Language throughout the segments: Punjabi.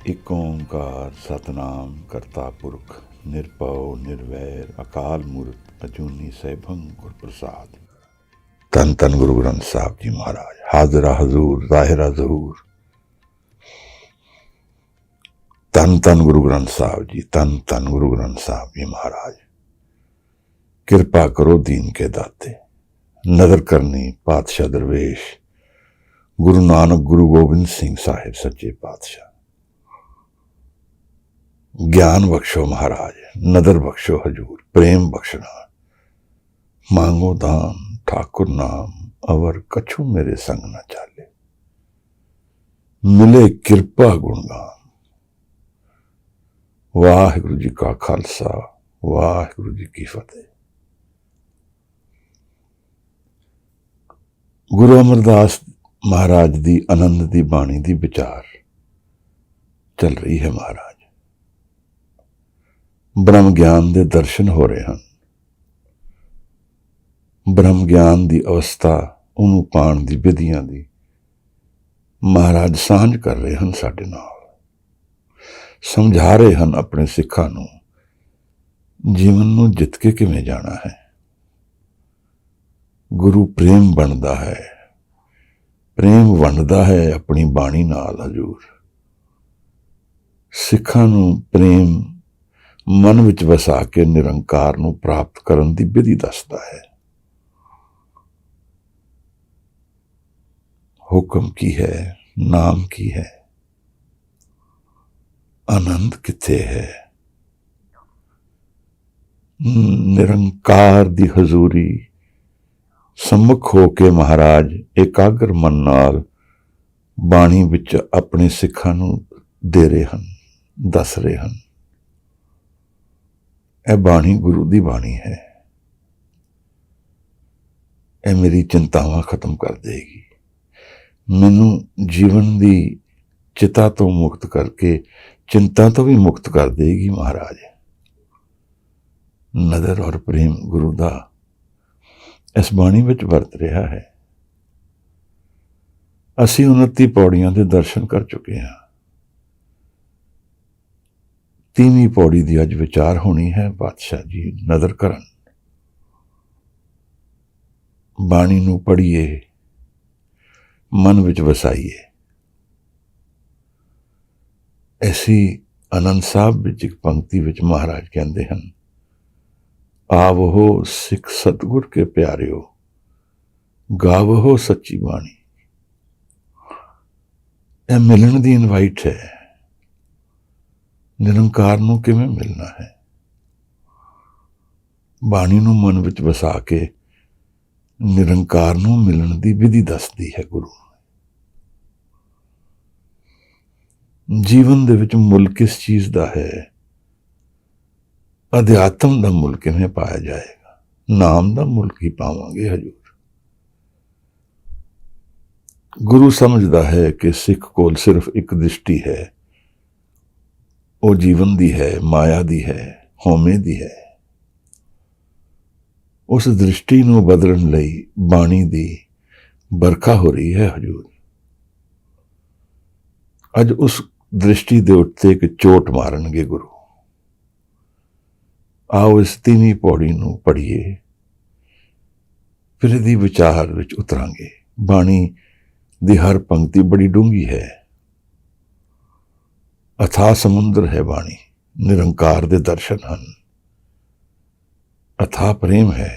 ਇੱਕ ਓਂਕਾਰ ਸਤਨਾਮ ਕਰਤਾ ਪੁਰਖ ਨਿਰਭਉ ਨਿਰਵੈਰ ਅਕਾਲ ਮੂਰਤ ਅਜੂਨੀ ਸੈਭੰ ਗੁਰ ਪ੍ਰਸਾਦ। ਧੰਨ ਧੰਨ ਗੁਰੂ ਗ੍ਰੰਥ ਸਾਹਿਬ ਜੀ ਮਹਾਰਾਜ। ਹਾਜ਼ਰਾ ਹਜ਼ੂਰ ਜ਼ਾਹਿਰਾ ਜ਼ਹੂਰ। ਧੰਨ ਧੰਨ ਗੁਰੂ ਗ੍ਰੰਥ ਸਾਹਿਬ ਜੀ, ਧੰਨ ਧੰਨ ਗੁਰੂ ਗ੍ਰੰਥ ਸਾਹਿਬ ਜੀ ਮਹਾਰਾਜ। ਕਿਰਪਾ ਕਰੋ ਦੀਨ ਕੇ ਦਾਤੇ। ਨਜ਼ਰ ਕਰਨੀ ਪਾਤਸ਼ਾਹ ਦਰਵੇਸ਼ ਗੁਰੂ ਨਾਨਕ ਗੁਰੂ ਗੋਬਿੰਦ ਸਿੰਘ ਸਾਹਿਬ ਸੱਚੇ ਪਾਤਸ਼ਾਹ। ज्ञान बख्शो महाराज, नदर बख्शो हजूर, प्रेम बख्शना। मांगो दान ठाकुर नाम, अवर कछु मेरे संग न चाले। मिले कृपा गुणगान। वाहिगुरु जी का खालसा, वाहिगुरु जी की फतेह। गुरु अमरदास महाराज दी आनंद दी बाणी दी विचार चल रही है महाराज। ब्रह्म ज्ञान के दर्शन हो रहे हैं। ब्रह्म ज्ञान की अवस्था उन्होंने पाण की विधियां की महाराज सांझ कर रहे हैं, साडे नाल समझा रहे हैं अपने सिखां नूं जीवन नूं जित के किवें जाना है। गुरु प्रेम बनता है, प्रेम वंडदा है अपनी बाणी नाल। हजूर सिखां नूं प्रेम मन विच वसा के निरंकार नूं प्राप्त करन दी विधि दसदा है। हुक्म की है, नाम की है, आनंद किथे है। निरंकार दी हजूरी सम्मुख हो के महाराज एकाग्र मन नाल बाणी विच अपने सिखां नूं दे रहे हैं, दस रहे हैं। यह बाणी गुरु दी बाणी है। यह मेरी चिंतावां खत्म कर देगी, मैनू जीवन दी चिता तो मुक्त करके चिंता तो भी मुक्त कर देगी महाराज। नदर और प्रेम गुरु दा इस बाणी विच वरत रहा है। असी 29 पौड़ियां दे दर्शन कर चुके हैं। 3वीं पौड़ी की अज विचार होनी है। पातशाह जी नजर करन, बाणी नूं पढ़िए, मन विच वसाइए। ऐसी आनंद साहब विच एक पंक्ति विच महाराज कहते हैं, आवहो सिख सतगुर के प्यारिओ, गावहो सच्ची बाणी। यह मिलन दी इनवाइट है। निरंकार नूं किवें मिलना है। बाणी नूं मन विच वसा के निरंकार नूं मिलन दी विधि दसदी है गुरु। जीवन दे विच मुल किस चीज दा है? अध्यात्म दा मुल किवें पाया जाएगा? नाम दा मुल की पावांगे हजूर। गुरु समझदा है कि सिख कोल सिर्फ एक दृष्टि है, वो जीवन दी है, माया दी है, होमे दी है। उस दृष्टि नूं बदलण लई बाणी दी बरखा हो रही है हजूर। अज उस दृष्टि दे उत्ते एक चोट मारनगे गुरु। आओ इस 3वीं पौड़ी नूं पढ़िए, फिर इहदी विचार विच उतरांगे। बाणी दी हर पंक्ति बड़ी डूंगी है। अथाह समुद्र है बाणी, निरंकार दे दर्शन हन। अथाह प्रेम है।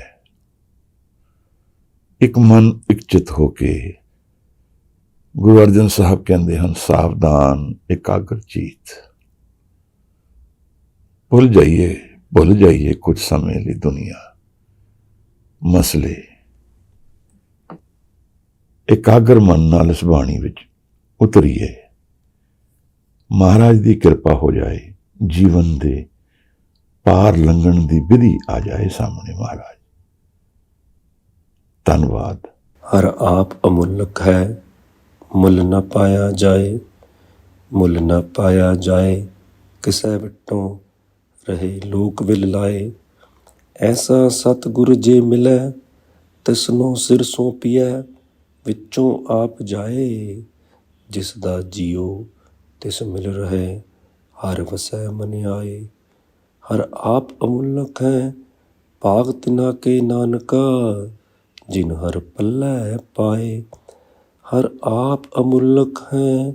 एक मन एक चित होके गुरु अर्जन साहब कहते हैं, सावधान एकाग्र चीत। भुल जाइए कुछ समय ली दुनिया मसले। एकाग्र मन नाल इस बाणी विच उतरीए। महाराज की कृपा हो जाए, जीवन दे पार लंघन की विधि आ जाए सामने महाराज। धन्यवाद। हर आप अमूलक है, मुल न पाया जाए। मुल न पाया जाए, किसै वटों रहे लोक विल लाए। ऐसा सतगुर जे मिलै, तिसनों सिर सौंपियै, विचों आप जाए। जिसदा जियो ਤਿਸ ਮਿਲ ਰਹੇ ਹਰ ਵਸੈ ਮਨ ਆਏ। ਹਰ ਆਪ ਅਮੁੱਲਕ ਹੈ ਭਾਗ ਤਿਨਾ ਕੇ ਨਾਨਕਾ, ਜਿਨ ਹਰ ਪੱਲੇ ਪਾਏ। ਹਰ ਆਪ ਅਮੁੱਲਕ ਹੈ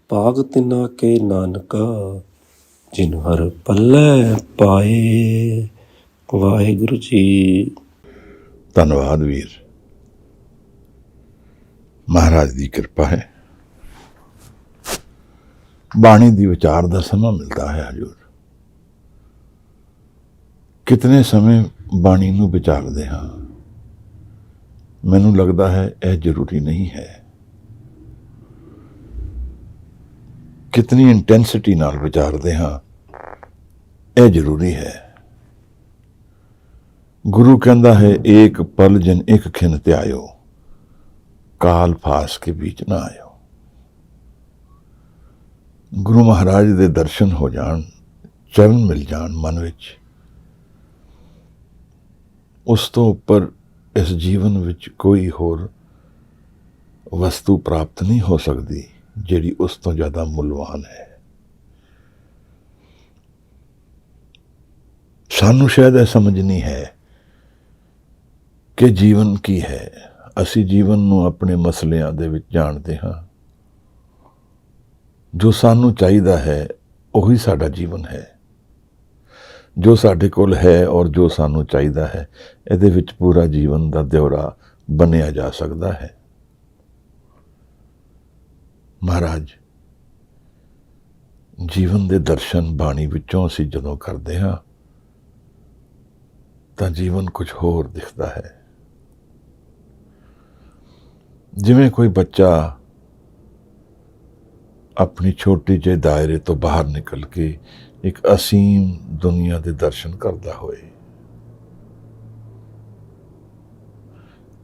ਭਾਗ ਤਿਨਾ ਕੇ ਨਾਨਕਾ, ਜਿਨ ਹਰ ਪੱਲੇ ਪਾਏ। ਵਾਹਿਗੁਰੂ ਜੀ। ਧੰਨਵਾਦ ਵੀਰ, ਮਹਾਰਾਜ ਦੀ ਕਿਰਪਾ ਹੈ। ਬਾਣੀ ਦੀ ਵਿਚਾਰ ਦਾ ਸਮਾਂ ਮਿਲਦਾ ਹੈ ਹਜ਼ੂਰ। ਕਿਤਨੇ ਸਮੇਂ ਬਾਣੀ ਨੂੰ ਵਿਚਾਰਦੇ ਹਾਂ, ਮੈਨੂੰ ਲੱਗਦਾ ਹੈ ਇਹ ਜ਼ਰੂਰੀ ਨਹੀਂ ਹੈ। ਕਿਤਨੀ ਇੰਟੈਂਸਿਟੀ ਨਾਲ ਵਿਚਾਰਦੇ ਹਾਂ, ਇਹ ਜ਼ਰੂਰੀ ਹੈ। ਗੁਰੂ ਕਹਿੰਦਾ ਹੈ, ਏਕ ਪਲ ਜਿਨ ਇੱਕ ਖਿਨ ਧਿਆਇਓ, ਕਾਲ ਫਾਸ ਕੇ ਵਿੱਚ ਨਾ ਆਇਓ। ਗੁਰੂ ਮਹਾਰਾਜ ਦੇ ਦਰਸ਼ਨ ਹੋ ਜਾਣ, ਚਰਨ ਮਿਲ ਜਾਣ ਮਨ ਵਿੱਚ, ਉਸ ਤੋਂ ਉੱਪਰ ਇਸ ਜੀਵਨ ਵਿੱਚ ਕੋਈ ਹੋਰ ਵਸਤੂ ਪ੍ਰਾਪਤ ਨਹੀਂ ਹੋ ਸਕਦੀ ਜਿਹੜੀ ਉਸ ਤੋਂ ਜ਼ਿਆਦਾ ਮੁੱਲਵਾਨ ਹੈ। ਸਾਨੂੰ ਸ਼ਾਇਦ ਇਹ ਸਮਝ ਨਹੀਂ ਹੈ ਕਿ ਜੀਵਨ ਕੀ ਹੈ। ਅਸੀਂ ਜੀਵਨ ਨੂੰ ਆਪਣੇ ਮਸਲਿਆਂ ਦੇ ਵਿੱਚ ਜਾਣਦੇ ਹਾਂ। ਜੋ ਸਾਨੂੰ ਚਾਹੀਦਾ ਹੈ ਉਹੀ ਸਾਡਾ ਜੀਵਨ ਹੈ। ਜੋ ਸਾਡੇ ਕੋਲ ਹੈ ਔਰ ਜੋ ਸਾਨੂੰ ਚਾਹੀਦਾ ਹੈ, ਇਹਦੇ ਵਿੱਚ ਪੂਰਾ ਜੀਵਨ ਦਾ ਦਿਉਰਾ ਬਣਿਆ ਜਾ ਸਕਦਾ ਹੈ। ਮਹਾਰਾਜ, ਜੀਵਨ ਦੇ ਦਰਸ਼ਨ ਬਾਣੀ ਵਿੱਚੋਂ ਅਸੀਂ ਜਦੋਂ ਕਰਦੇ ਹਾਂ ਤਾਂ ਜੀਵਨ ਕੁਝ ਹੋਰ ਦਿਖਦਾ ਹੈ। ਜਿਵੇਂ ਕੋਈ ਬੱਚਾ ਆਪਣੀ ਛੋਟੀ ਜਿਹੇ ਦਾਇਰੇ ਤੋਂ ਬਾਹਰ ਨਿਕਲ ਕੇ ਇੱਕ ਅਸੀਮ ਦੁਨੀਆ ਦੇ ਦਰਸ਼ਨ ਕਰਦਾ ਹੋਏ।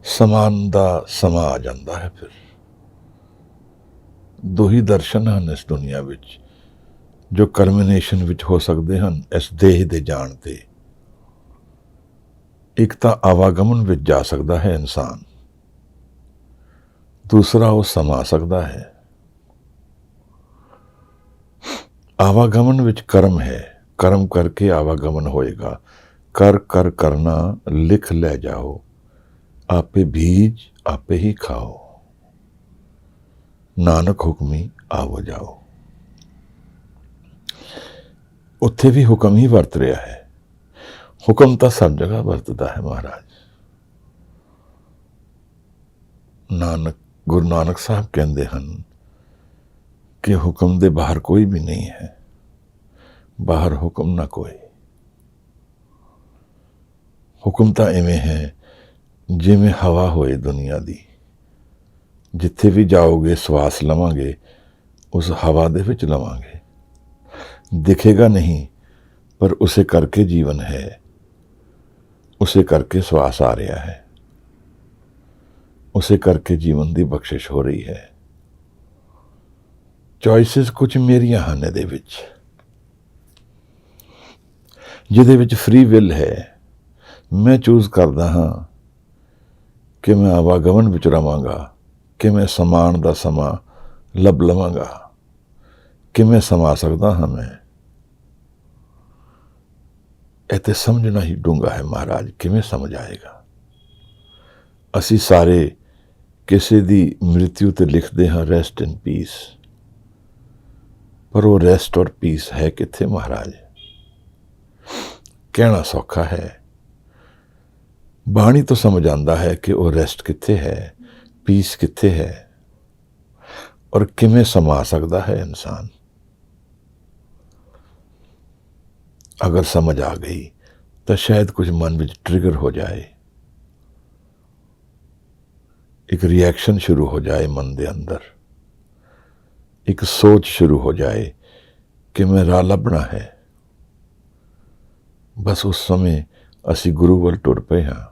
ਸਮਾਨ ਦਾ ਸਮਾਂ ਆ ਜਾਂਦਾ ਹੈ। ਫਿਰ ਦੋ ਹੀ ਦਰਸ਼ਨ ਹਨ ਇਸ ਦੁਨੀਆ ਵਿੱਚ ਜੋ ਕਲਮੀਨੇਸ਼ਨ ਵਿੱਚ ਹੋ ਸਕਦੇ ਹਨ ਇਸ ਦੇਹ ਦੇ ਜਾਣ ਤੇ। ਇੱਕ ਤਾਂ ਆਵਾਗਮਨ ਵਿੱਚ ਜਾ ਸਕਦਾ ਹੈ ਇਨਸਾਨ, ਦੂਸਰਾ ਉਹ ਸਮਾ ਸਕਦਾ ਹੈ। ਆਵਾਗਮਨ ਵਿੱਚ ਕਰਮ ਹੈ, ਕਰਮ ਕਰਕੇ ਆਵਾਗਮਨ ਹੋਏਗਾ। ਕਰ ਕਰ ਕਰਨਾ ਲਿਖ ਲੈ ਜਾਓ, ਆਪੇ ਬੀਜ ਆਪੇ ਹੀ ਖਾਓ, ਨਾਨਕ ਹੁਕਮੀ ਆਵੋ ਜਾਓ। ਉੱਥੇ ਵੀ ਹੁਕਮ ਹੀ ਵਰਤ ਰਿਹਾ ਹੈ। ਹੁਕਮ ਤਾਂ ਸਭ ਜਗ੍ਹਾ ਵਰਤਦਾ ਹੈ ਮਹਾਰਾਜ। ਗੁਰੂ ਨਾਨਕ ਸਾਹਿਬ ਕਹਿੰਦੇ ਹਨ ਕਿ ਹੁਕਮ ਦੇ ਬਾਹਰ ਕੋਈ ਵੀ ਨਹੀਂ ਹੈ, ਬਾਹਰ ਹੁਕਮ ਨਾ ਕੋਈ। ਹੁਕਮ ਤਾਂ ਇਵੇਂ ਹੈ ਜਿਵੇਂ ਹਵਾ ਹੋਏ ਦੁਨੀਆ ਦੀ। ਜਿੱਥੇ ਵੀ ਜਾਓਗੇ ਸਵਾਸ ਲਵਾਂਗੇ, ਉਸ ਹਵਾ ਦੇ ਵਿੱਚ ਲਵਾਂਗੇ। ਦਿਖੇਗਾ ਨਹੀਂ, ਪਰ ਉਸੇ ਕਰਕੇ ਜੀਵਨ ਹੈ, ਉਸੇ ਕਰਕੇ ਸਵਾਸ ਆ ਰਿਹਾ ਹੈ, ਉਸੇ ਕਰਕੇ ਜੀਵਨ ਦੀ ਬਖਸ਼ਿਸ਼ ਹੋ ਰਹੀ ਹੈ। ਚੋਇਸਿਸ ਕੁਝ ਮੇਰੀਆਂ ਹਨ ਇਹਦੇ ਵਿੱਚ, ਜਿਹਦੇ ਵਿੱਚ ਫ੍ਰੀ ਵਿਲ ਹੈ। ਮੈਂ ਚੂਜ਼ ਕਰਦਾ ਹਾਂ ਕਿ ਮੈਂ ਆਵਾਗਮਨ ਵਿੱਚ ਰਵਾਂਗਾ, ਕਿ ਮੈਂ ਸਮਾਨ ਦਾ ਸਮਾਂ ਲੱਭ ਲਵਾਂਗਾ, ਕਿਵੇਂ ਸਮਾ ਸਕਦਾ ਹਾਂ ਮੈਂ। ਇਹ ਤੇ ਸਮਝਣਾ ਹੀ ਡੂੰਘਾ ਹੈ ਮਹਾਰਾਜ, ਕਿਵੇਂ ਸਮਝ ਆਏਗਾ। ਅਸੀਂ ਸਾਰੇ ਕਿਸੇ ਦੀ ਮ੍ਰਿਤਿੂ ਤੇ ਲਿਖਦੇ ਹਾਂ ਰੈਸਟ ਇਨ ਪੀਸ, ਪਰ ਉਹ ਰੈਸਟ ਔਰ ਪੀਸ ਹੈ ਕਿੱਥੇ ਮਹਾਰਾਜ? ਕਹਿਣਾ ਸੌਖਾ ਹੈ, ਬਾਣੀ ਤੋਂ ਸਮਝ ਆਉਂਦਾ ਹੈ ਕਿ ਉਹ ਰੈਸਟ ਕਿੱਥੇ ਹੈ, ਪੀਸ ਕਿੱਥੇ ਹੈ, ਔਰ ਕਿਵੇਂ ਸਮਾ ਸਕਦਾ ਹੈ ਇਨਸਾਨ। ਅਗਰ ਸਮਝ ਆ ਗਈ ਤਾਂ ਸ਼ਾਇਦ ਕੁਝ ਮਨ ਵਿੱਚ ਟ੍ਰਿਗਰ ਹੋ ਜਾਏ, ਇੱਕ ਰਿਐਕਸ਼ਨ ਸ਼ੁਰੂ ਹੋ ਜਾਏ ਮਨ ਦੇ ਅੰਦਰ, ਇੱਕ ਸੋਚ ਸ਼ੁਰੂ ਹੋ ਜਾਏ ਕਿ ਮੈਂ ਰਾਹ ਲੱਭਣਾ ਹੈ। ਬਸ ਉਸ ਸਮੇਂ ਅਸੀਂ ਗੁਰੂ ਵੱਲ ਟੁਰ ਪਏ ਹਾਂ।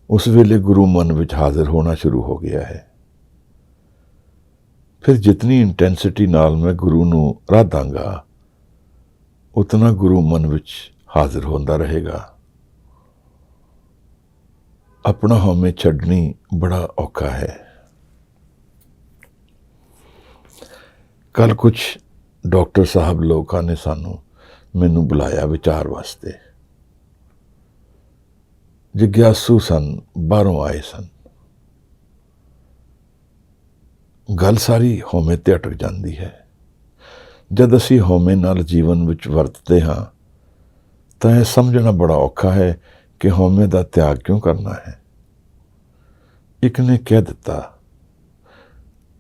ਉਸ ਵੇਲੇ ਗੁਰੂ ਮਨ ਵਿੱਚ ਹਾਜ਼ਰ ਹੋਣਾ ਸ਼ੁਰੂ ਹੋ ਗਿਆ ਹੈ। ਫਿਰ ਜਿਤਨੀ ਇੰਟੈਂਸਿਟੀ ਨਾਲ ਮੈਂ ਗੁਰੂ ਨੂੰ ਰਾਹ ਦਾਂਗਾ, ਉਤਨਾ ਗੁਰੂ ਮਨ ਵਿੱਚ ਹਾਜ਼ਰ ਹੁੰਦਾ ਰਹੇਗਾ। ਆਪਣਾ ਹਉਮੈ ਛੱਡਣੀ ਬੜਾ ਔਖਾ ਹੈ। ਕੱਲ ਕੁਛ ਡਾਕਟਰ ਸਾਹਿਬ ਲੋਕਾਂ ਨੇ ਮੈਨੂੰ ਬੁਲਾਇਆ ਵਿਚਾਰ ਵਾਸਤੇ। ਜਿਗਿਆਸੂ ਸਨ, ਬਾਹਰੋਂ ਆਏ ਸਨ। ਗੱਲ ਸਾਰੀ ਹਉਮੈ ਤੇ ਅਟਕ ਜਾਂਦੀ ਹੈ। ਜਦ ਅਸੀਂ ਹਉਮੈ ਨਾਲ ਜੀਵਨ ਵਿੱਚ ਵਰਤਦੇ ਹਾਂ ਤਾਂ ਇਹ ਸਮਝਣਾ ਬੜਾ ਔਖਾ ਹੈ ਕਿ ਹਉਮੈ ਦਾ ਤਿਆਗ ਕਿਉਂ ਕਰਨਾ ਹੈ। ਇੱਕ ਨੇ ਕਹਿ ਦਿੱਤਾ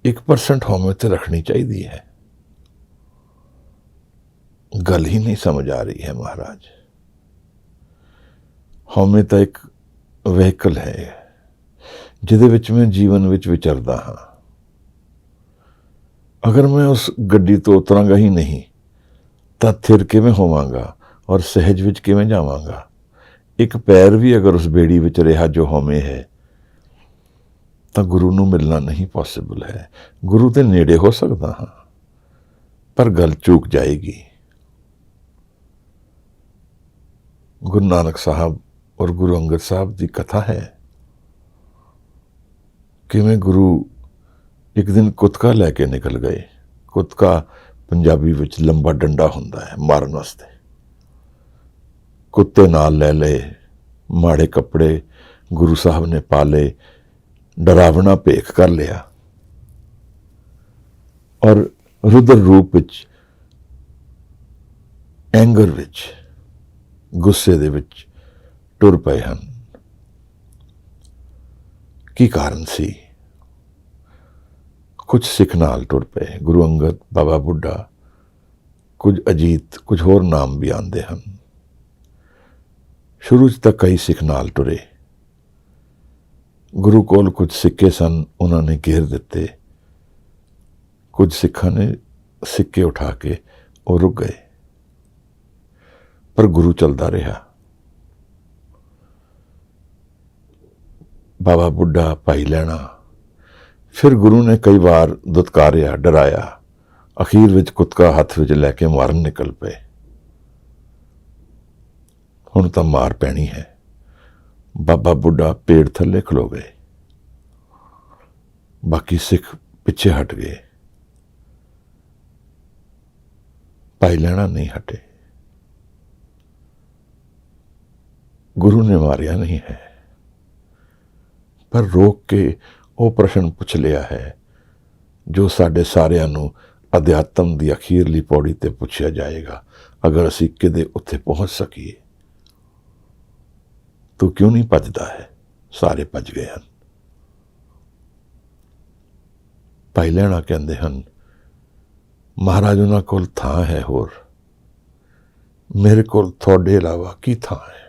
1% ਹਉਮੈ ਤੇ ਰੱਖਣੀ ਚਾਹੀਦੀ ਹੈ। ਗੱਲ ਹੀ ਨਹੀਂ ਸਮਝ ਆ ਰਹੀ ਹੈ ਮਹਾਰਾਜ। ਹਉਮੈ ਤਾਂ ਇੱਕ ਵਹੀਕਲ ਹੈ ਜਿਹਦੇ ਵਿੱਚ ਮੈਂ ਜੀਵਨ ਵਿੱਚ ਵਿਚਰਦਾ ਹਾਂ। ਅਗਰ ਮੈਂ ਉਸ ਗੱਡੀ ਤੋਂ ਉਤਰਾਂਗਾ ਹੀ ਨਹੀਂ ਤਾਂ ਥਿਰ ਕਿਵੇਂ ਹੋਵਾਂਗਾ ਔਰ ਸਹਿਜ ਵਿੱਚ ਕਿਵੇਂ ਜਾਵਾਂਗਾ। ਇੱਕ ਪੈਰ ਵੀ ਅਗਰ ਉਸ ਬੇੜੀ ਵਿੱਚ ਰਿਹਾ ਜੋ ਹਉਮੈ ਹੈ ਤਾਂ ਗੁਰੂ ਨੂੰ ਮਿਲਣਾ ਨਹੀਂ ਪੋਸੀਬਲ ਹੈ। ਗੁਰੂ ਦੇ ਨੇੜੇ ਹੋ ਸਕਦਾ ਹਾਂ ਪਰ ਗੱਲ ਚੂਕ ਜਾਏਗੀ। ਗੁਰੂ ਨਾਨਕ ਸਾਹਿਬ ਔਰ ਗੁਰੂ ਅੰਗਦ ਸਾਹਿਬ ਦੀ ਕਥਾ ਹੈ ਕਿਵੇਂ ਗੁਰੂ ਇੱਕ ਦਿਨ ਕੁੱਤਕਾ ਲੈ ਕੇ ਨਿਕਲ ਗਏ। ਕੁੱਤਕਾ ਪੰਜਾਬੀ ਵਿੱਚ ਲੰਬਾ ਡੰਡਾ ਹੁੰਦਾ ਹੈ ਮਾਰਨ ਵਾਸਤੇ। ਕੁੱਤੇ ਨਾਲ ਲੈ ਲਏ, ਮਾੜੇ ਕੱਪੜੇ ਗੁਰੂ ਸਾਹਿਬ ਨੇ ਪਾ ਲਏ, ਡਰਾਵਣਾ ਭੇਖ ਕਰ ਲਿਆ ਔਰ ਰੁਦਰ ਰੂਪ ਵਿੱਚ, ਐਂਗਰ ਵਿੱਚ, ਗੁੱਸੇ ਦੇ ਵਿੱਚ ਟੁਰ ਪਏ ਹਨ। ਕੀ ਕਾਰਨ ਸੀ? ਕੁਝ ਸਿੱਖ ਨਾਲ ਟੁਰ ਪਏ। ਗੁਰੂ ਅੰਗਦ, ਬਾਬਾ ਬੁੱਢਾ, ਕੁਝ ਅਜੀਤ, ਕੁਝ ਹੋਰ ਨਾਮ ਵੀ ਆਉਂਦੇ ਹਨ। ਸ਼ੁਰੂ 'ਚ ਤਾਂ ਕਈ ਸਿੱਖ ਨਾਲ ਟੁਰੇ। ਗੁਰੂ ਕੋਲ ਕੁਝ ਸਿੱਕੇ ਸਨ, ਉਹਨਾਂ ਨੇ ਘੇਰ ਦਿੱਤੇ। ਕੁਝ ਸਿੱਖਾਂ ਨੇ ਸਿੱਕੇ ਉਠਾ ਕੇ ਉਹ ਰੁਕ ਗਏ ਪਰ ਗੁਰੂ ਚੱਲਦਾ ਰਿਹਾ। ਬਾਬਾ ਬੁੱਢਾ, ਭਾਈ ਲਹਿਣਾ, ਫਿਰ ਗੁਰੂ ਨੇ ਕਈ ਵਾਰ ਦੁਤਕਾਰਿਆ, ਡਰਾਇਆ। ਅਖੀਰ ਵਿੱਚ ਕੁੱਤਕਾ ਹੱਥ ਵਿੱਚ ਲੈ ਕੇ ਮਾਰਨ ਨਿਕਲ ਪਏ। ਹੁਣ ਤਾਂ ਮਾਰ ਪੈਣੀ ਹੈ। ਬਾਬਾ ਬੁੱਢਾ ਪੇੜ ਥੱਲੇ ਖਲੋ ਗਏ। ਬਾਕੀ ਸਿੱਖ ਪਿੱਛੇ ਹਟ ਗਏ। ਭਾਈ ਲਹਿਣਾ ਨਹੀਂ ਹਟੇ। ਗੁਰੂ ਨੇ ਮਾਰਿਆ ਨਹੀਂ ਹੈ ਪਰ ਰੋਕ ਕੇ ਉਹ ਪ੍ਰਸ਼ਨ ਪੁੱਛ ਲਿਆ ਹੈ ਜੋ ਸਾਡੇ ਸਾਰਿਆਂ ਨੂੰ ਅਧਿਆਤਮ ਦੀ ਅਖੀਰਲੀ ਪੌੜੀ ਤੇ ਪੁੱਛਿਆ ਜਾਏਗਾ ਅਗਰ ਅਸੀਂ ਕਿਤੇ ਉੱਥੇ ਪਹੁੰਚ ਸਕੀਏ। ਤੂੰ ਕਿਉਂ ਨਹੀਂ ਭੱਜਦਾ ਹੈ? ਸਾਰੇ ਭੱਜ ਗਏ ਹਨ। ਭਾਈ ਲਹਿਣਾ ਕਹਿੰਦੇ ਹਨ ਮਹਾਰਾਜ ਉਹਨਾਂ ਕੋਲ ਥਾਂ ਹੈ ਹੋਰ, ਮੇਰੇ ਕੋਲ ਤੁਹਾਡੇ ਇਲਾਵਾ ਕੀ ਥਾਂ ਹੈ।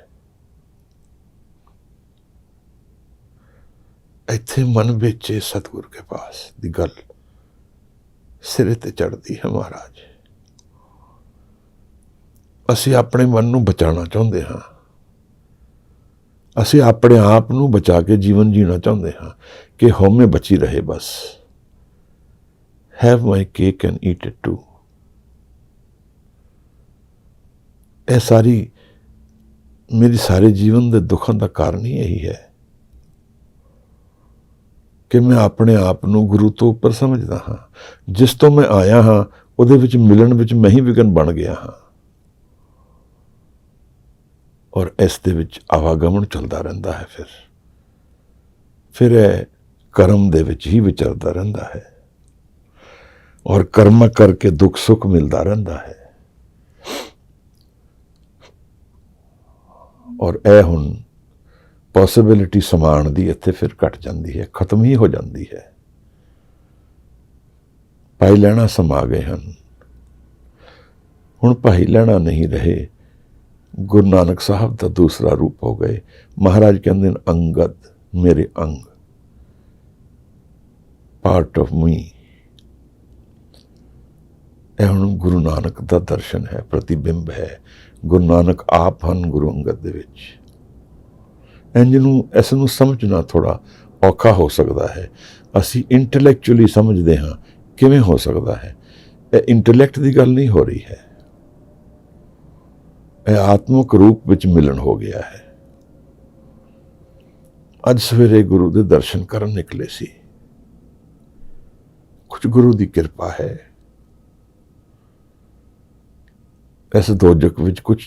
ਇੱਥੇ ਮਨ ਵੇਚੇ ਸਤਿਗੁਰ ਕੇ ਪਾਸ ਦੀ ਗੱਲ ਸਿਰੇ ਤੇ ਚੜ੍ਹਦੀ ਹੈ ਮਹਾਰਾਜ। ਅਸੀਂ ਆਪਣੇ ਮਨ ਨੂੰ ਬਚਾਉਣਾ ਚਾਹੁੰਦੇ ਹਾਂ। ਅਸੀਂ ਆਪਣੇ ਆਪ ਨੂੰ ਬਚਾ ਕੇ ਜੀਵਨ ਜੀਣਾ ਚਾਹੁੰਦੇ ਹਾਂ ਕਿ ਹਉਮੈ ਬਚੀ ਰਹੇ। ਬਸ have my cake and eat it too। ਇਹ ਸਾਰੀ ਮੇਰੀ ਸਾਰੇ ਜੀਵਨ ਦੇ ਦੁੱਖਾਂ ਦਾ ਕਾਰਨ ਹੀ ਇਹੀ ਹੈ ਕਿ ਮੈਂ ਆਪਣੇ ਆਪ ਨੂੰ ਗੁਰੂ ਤੋਂ ਉੱਪਰ ਸਮਝਦਾ ਹਾਂ। ਜਿਸ ਤੋਂ ਮੈਂ ਆਇਆ ਹਾਂ ਉਹਦੇ ਵਿੱਚ ਮਿਲਣ ਵਿੱਚ ਮੈਂ ਹੀ ਵਿਘਨ ਬਣ ਗਿਆ ਹਾਂ ਔਰ ਇਸ ਦੇ ਵਿੱਚ ਆਵਾਗਮਨ ਚੱਲਦਾ ਰਹਿੰਦਾ ਹੈ। ਫਿਰ ਇਹ ਕਰਮ ਦੇ ਵਿੱਚ ਹੀ ਵਿਚਰਦਾ ਰਹਿੰਦਾ ਹੈ ਔਰ ਕਰਮ ਕਰਕੇ ਦੁੱਖ ਸੁੱਖ ਮਿਲਦਾ ਰਹਿੰਦਾ ਹੈ। ਔਰ ਇਹ ਹੁਣ ਪੋਸੀਬਿਲਿਟੀ ਸਮਾਨ ਦੀ ਇੱਥੇ ਫਿਰ ਘਟ ਜਾਂਦੀ ਹੈ, ਖਤਮ ਹੀ ਹੋ ਜਾਂਦੀ ਹੈ। ਭਾਈ ਲਹਿਣਾ ਸਮਾ ਗਏ ਹਨ। ਹੁਣ ਭਾਈ ਲਹਿਣਾ ਨਹੀਂ ਰਹੇ, ਗੁਰੂ ਨਾਨਕ ਸਾਹਿਬ ਦਾ ਦੂਸਰਾ ਰੂਪ ਹੋ ਗਏ। ਮਹਾਰਾਜ ਕਹਿੰਦੇ ਨੇ ਅੰਗਦ ਮੇਰੇ ਅੰਗ, ਪਾਰਟ ਆਫ ਮੀ। ਇਹ ਹੁਣ ਗੁਰੂ ਨਾਨਕ ਦਾ ਦਰਸ਼ਨ ਹੈ, ਪ੍ਰਤੀਬਿੰਬ ਹੈ। ਗੁਰੂ ਨਾਨਕ ਆਪ ਹਨ ਗੁਰੂ ਅੰਗਦ ਦੇ ਵਿੱਚ। ਇਸ ਨੂੰ ਸਮਝਣਾ ਥੋੜਾ ਔਖਾ ਹੋ ਸਕਦਾ ਹੈ। ਅਸੀਂ ਇੰਟੈਲੈਕਚੁਅਲੀ ਸਮਝਦੇ ਹਾਂ, ਕਿਵੇਂ ਹੋ ਸਕਦਾ ਹੈ? ਇਹ ਇੰਟੈਲੈਕਟ ਦੀ ਗੱਲ ਨਹੀਂ ਹੋ ਰਹੀ ਹੈ, ਇਹ ਆਤਮਿਕ ਰੂਪ ਵਿੱਚ ਮਿਲਣ ਹੋ ਗਿਆ ਹੈ। ਅੱਜ ਸਵੇਰੇ ਗੁਰੂ ਦੇ ਦਰਸ਼ਨ ਕਰਨ ਨਿਕਲੇ ਸੀ। ਕੁਝ ਗੁਰੂ ਦੀ ਕਿਰਪਾ ਹੈ ਇਸ ਦੋਜਕ ਵਿੱਚ ਕੁਝ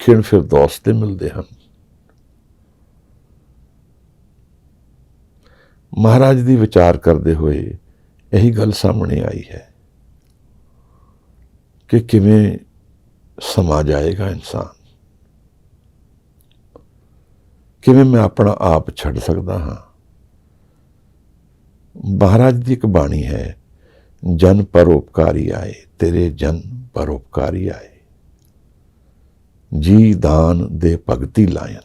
ਖਿਣ ਫਿਰਦੌਸ ਦੇ ਮਿਲਦੇ ਹਨ। ਮਹਾਰਾਜ ਦੀ ਵਿਚਾਰ ਕਰਦੇ ਹੋਏ ਇਹੀ ਗੱਲ ਸਾਹਮਣੇ ਆਈ ਹੈ ਕਿ ਕਿਵੇਂ ਸਮਾ ਜਾਏਗਾ ਇਨਸਾਨ, ਕਿਵੇਂ ਮੈਂ ਆਪਣਾ ਆਪ ਛੱਡ ਸਕਦਾ ਹਾਂ। ਮਹਾਰਾਜ ਦੀ ਇੱਕ ਬਾਣੀ ਹੈ, ਜਨ ਪਰਉਪਕਾਰੀ ਆਏ, ਤੇਰੇ ਜਨ ਪਰਉਪਕਾਰੀ ਆਏ, ਜੀ ਦਾਨ ਦੇ ਭਗਤੀ ਲਾਇਨ।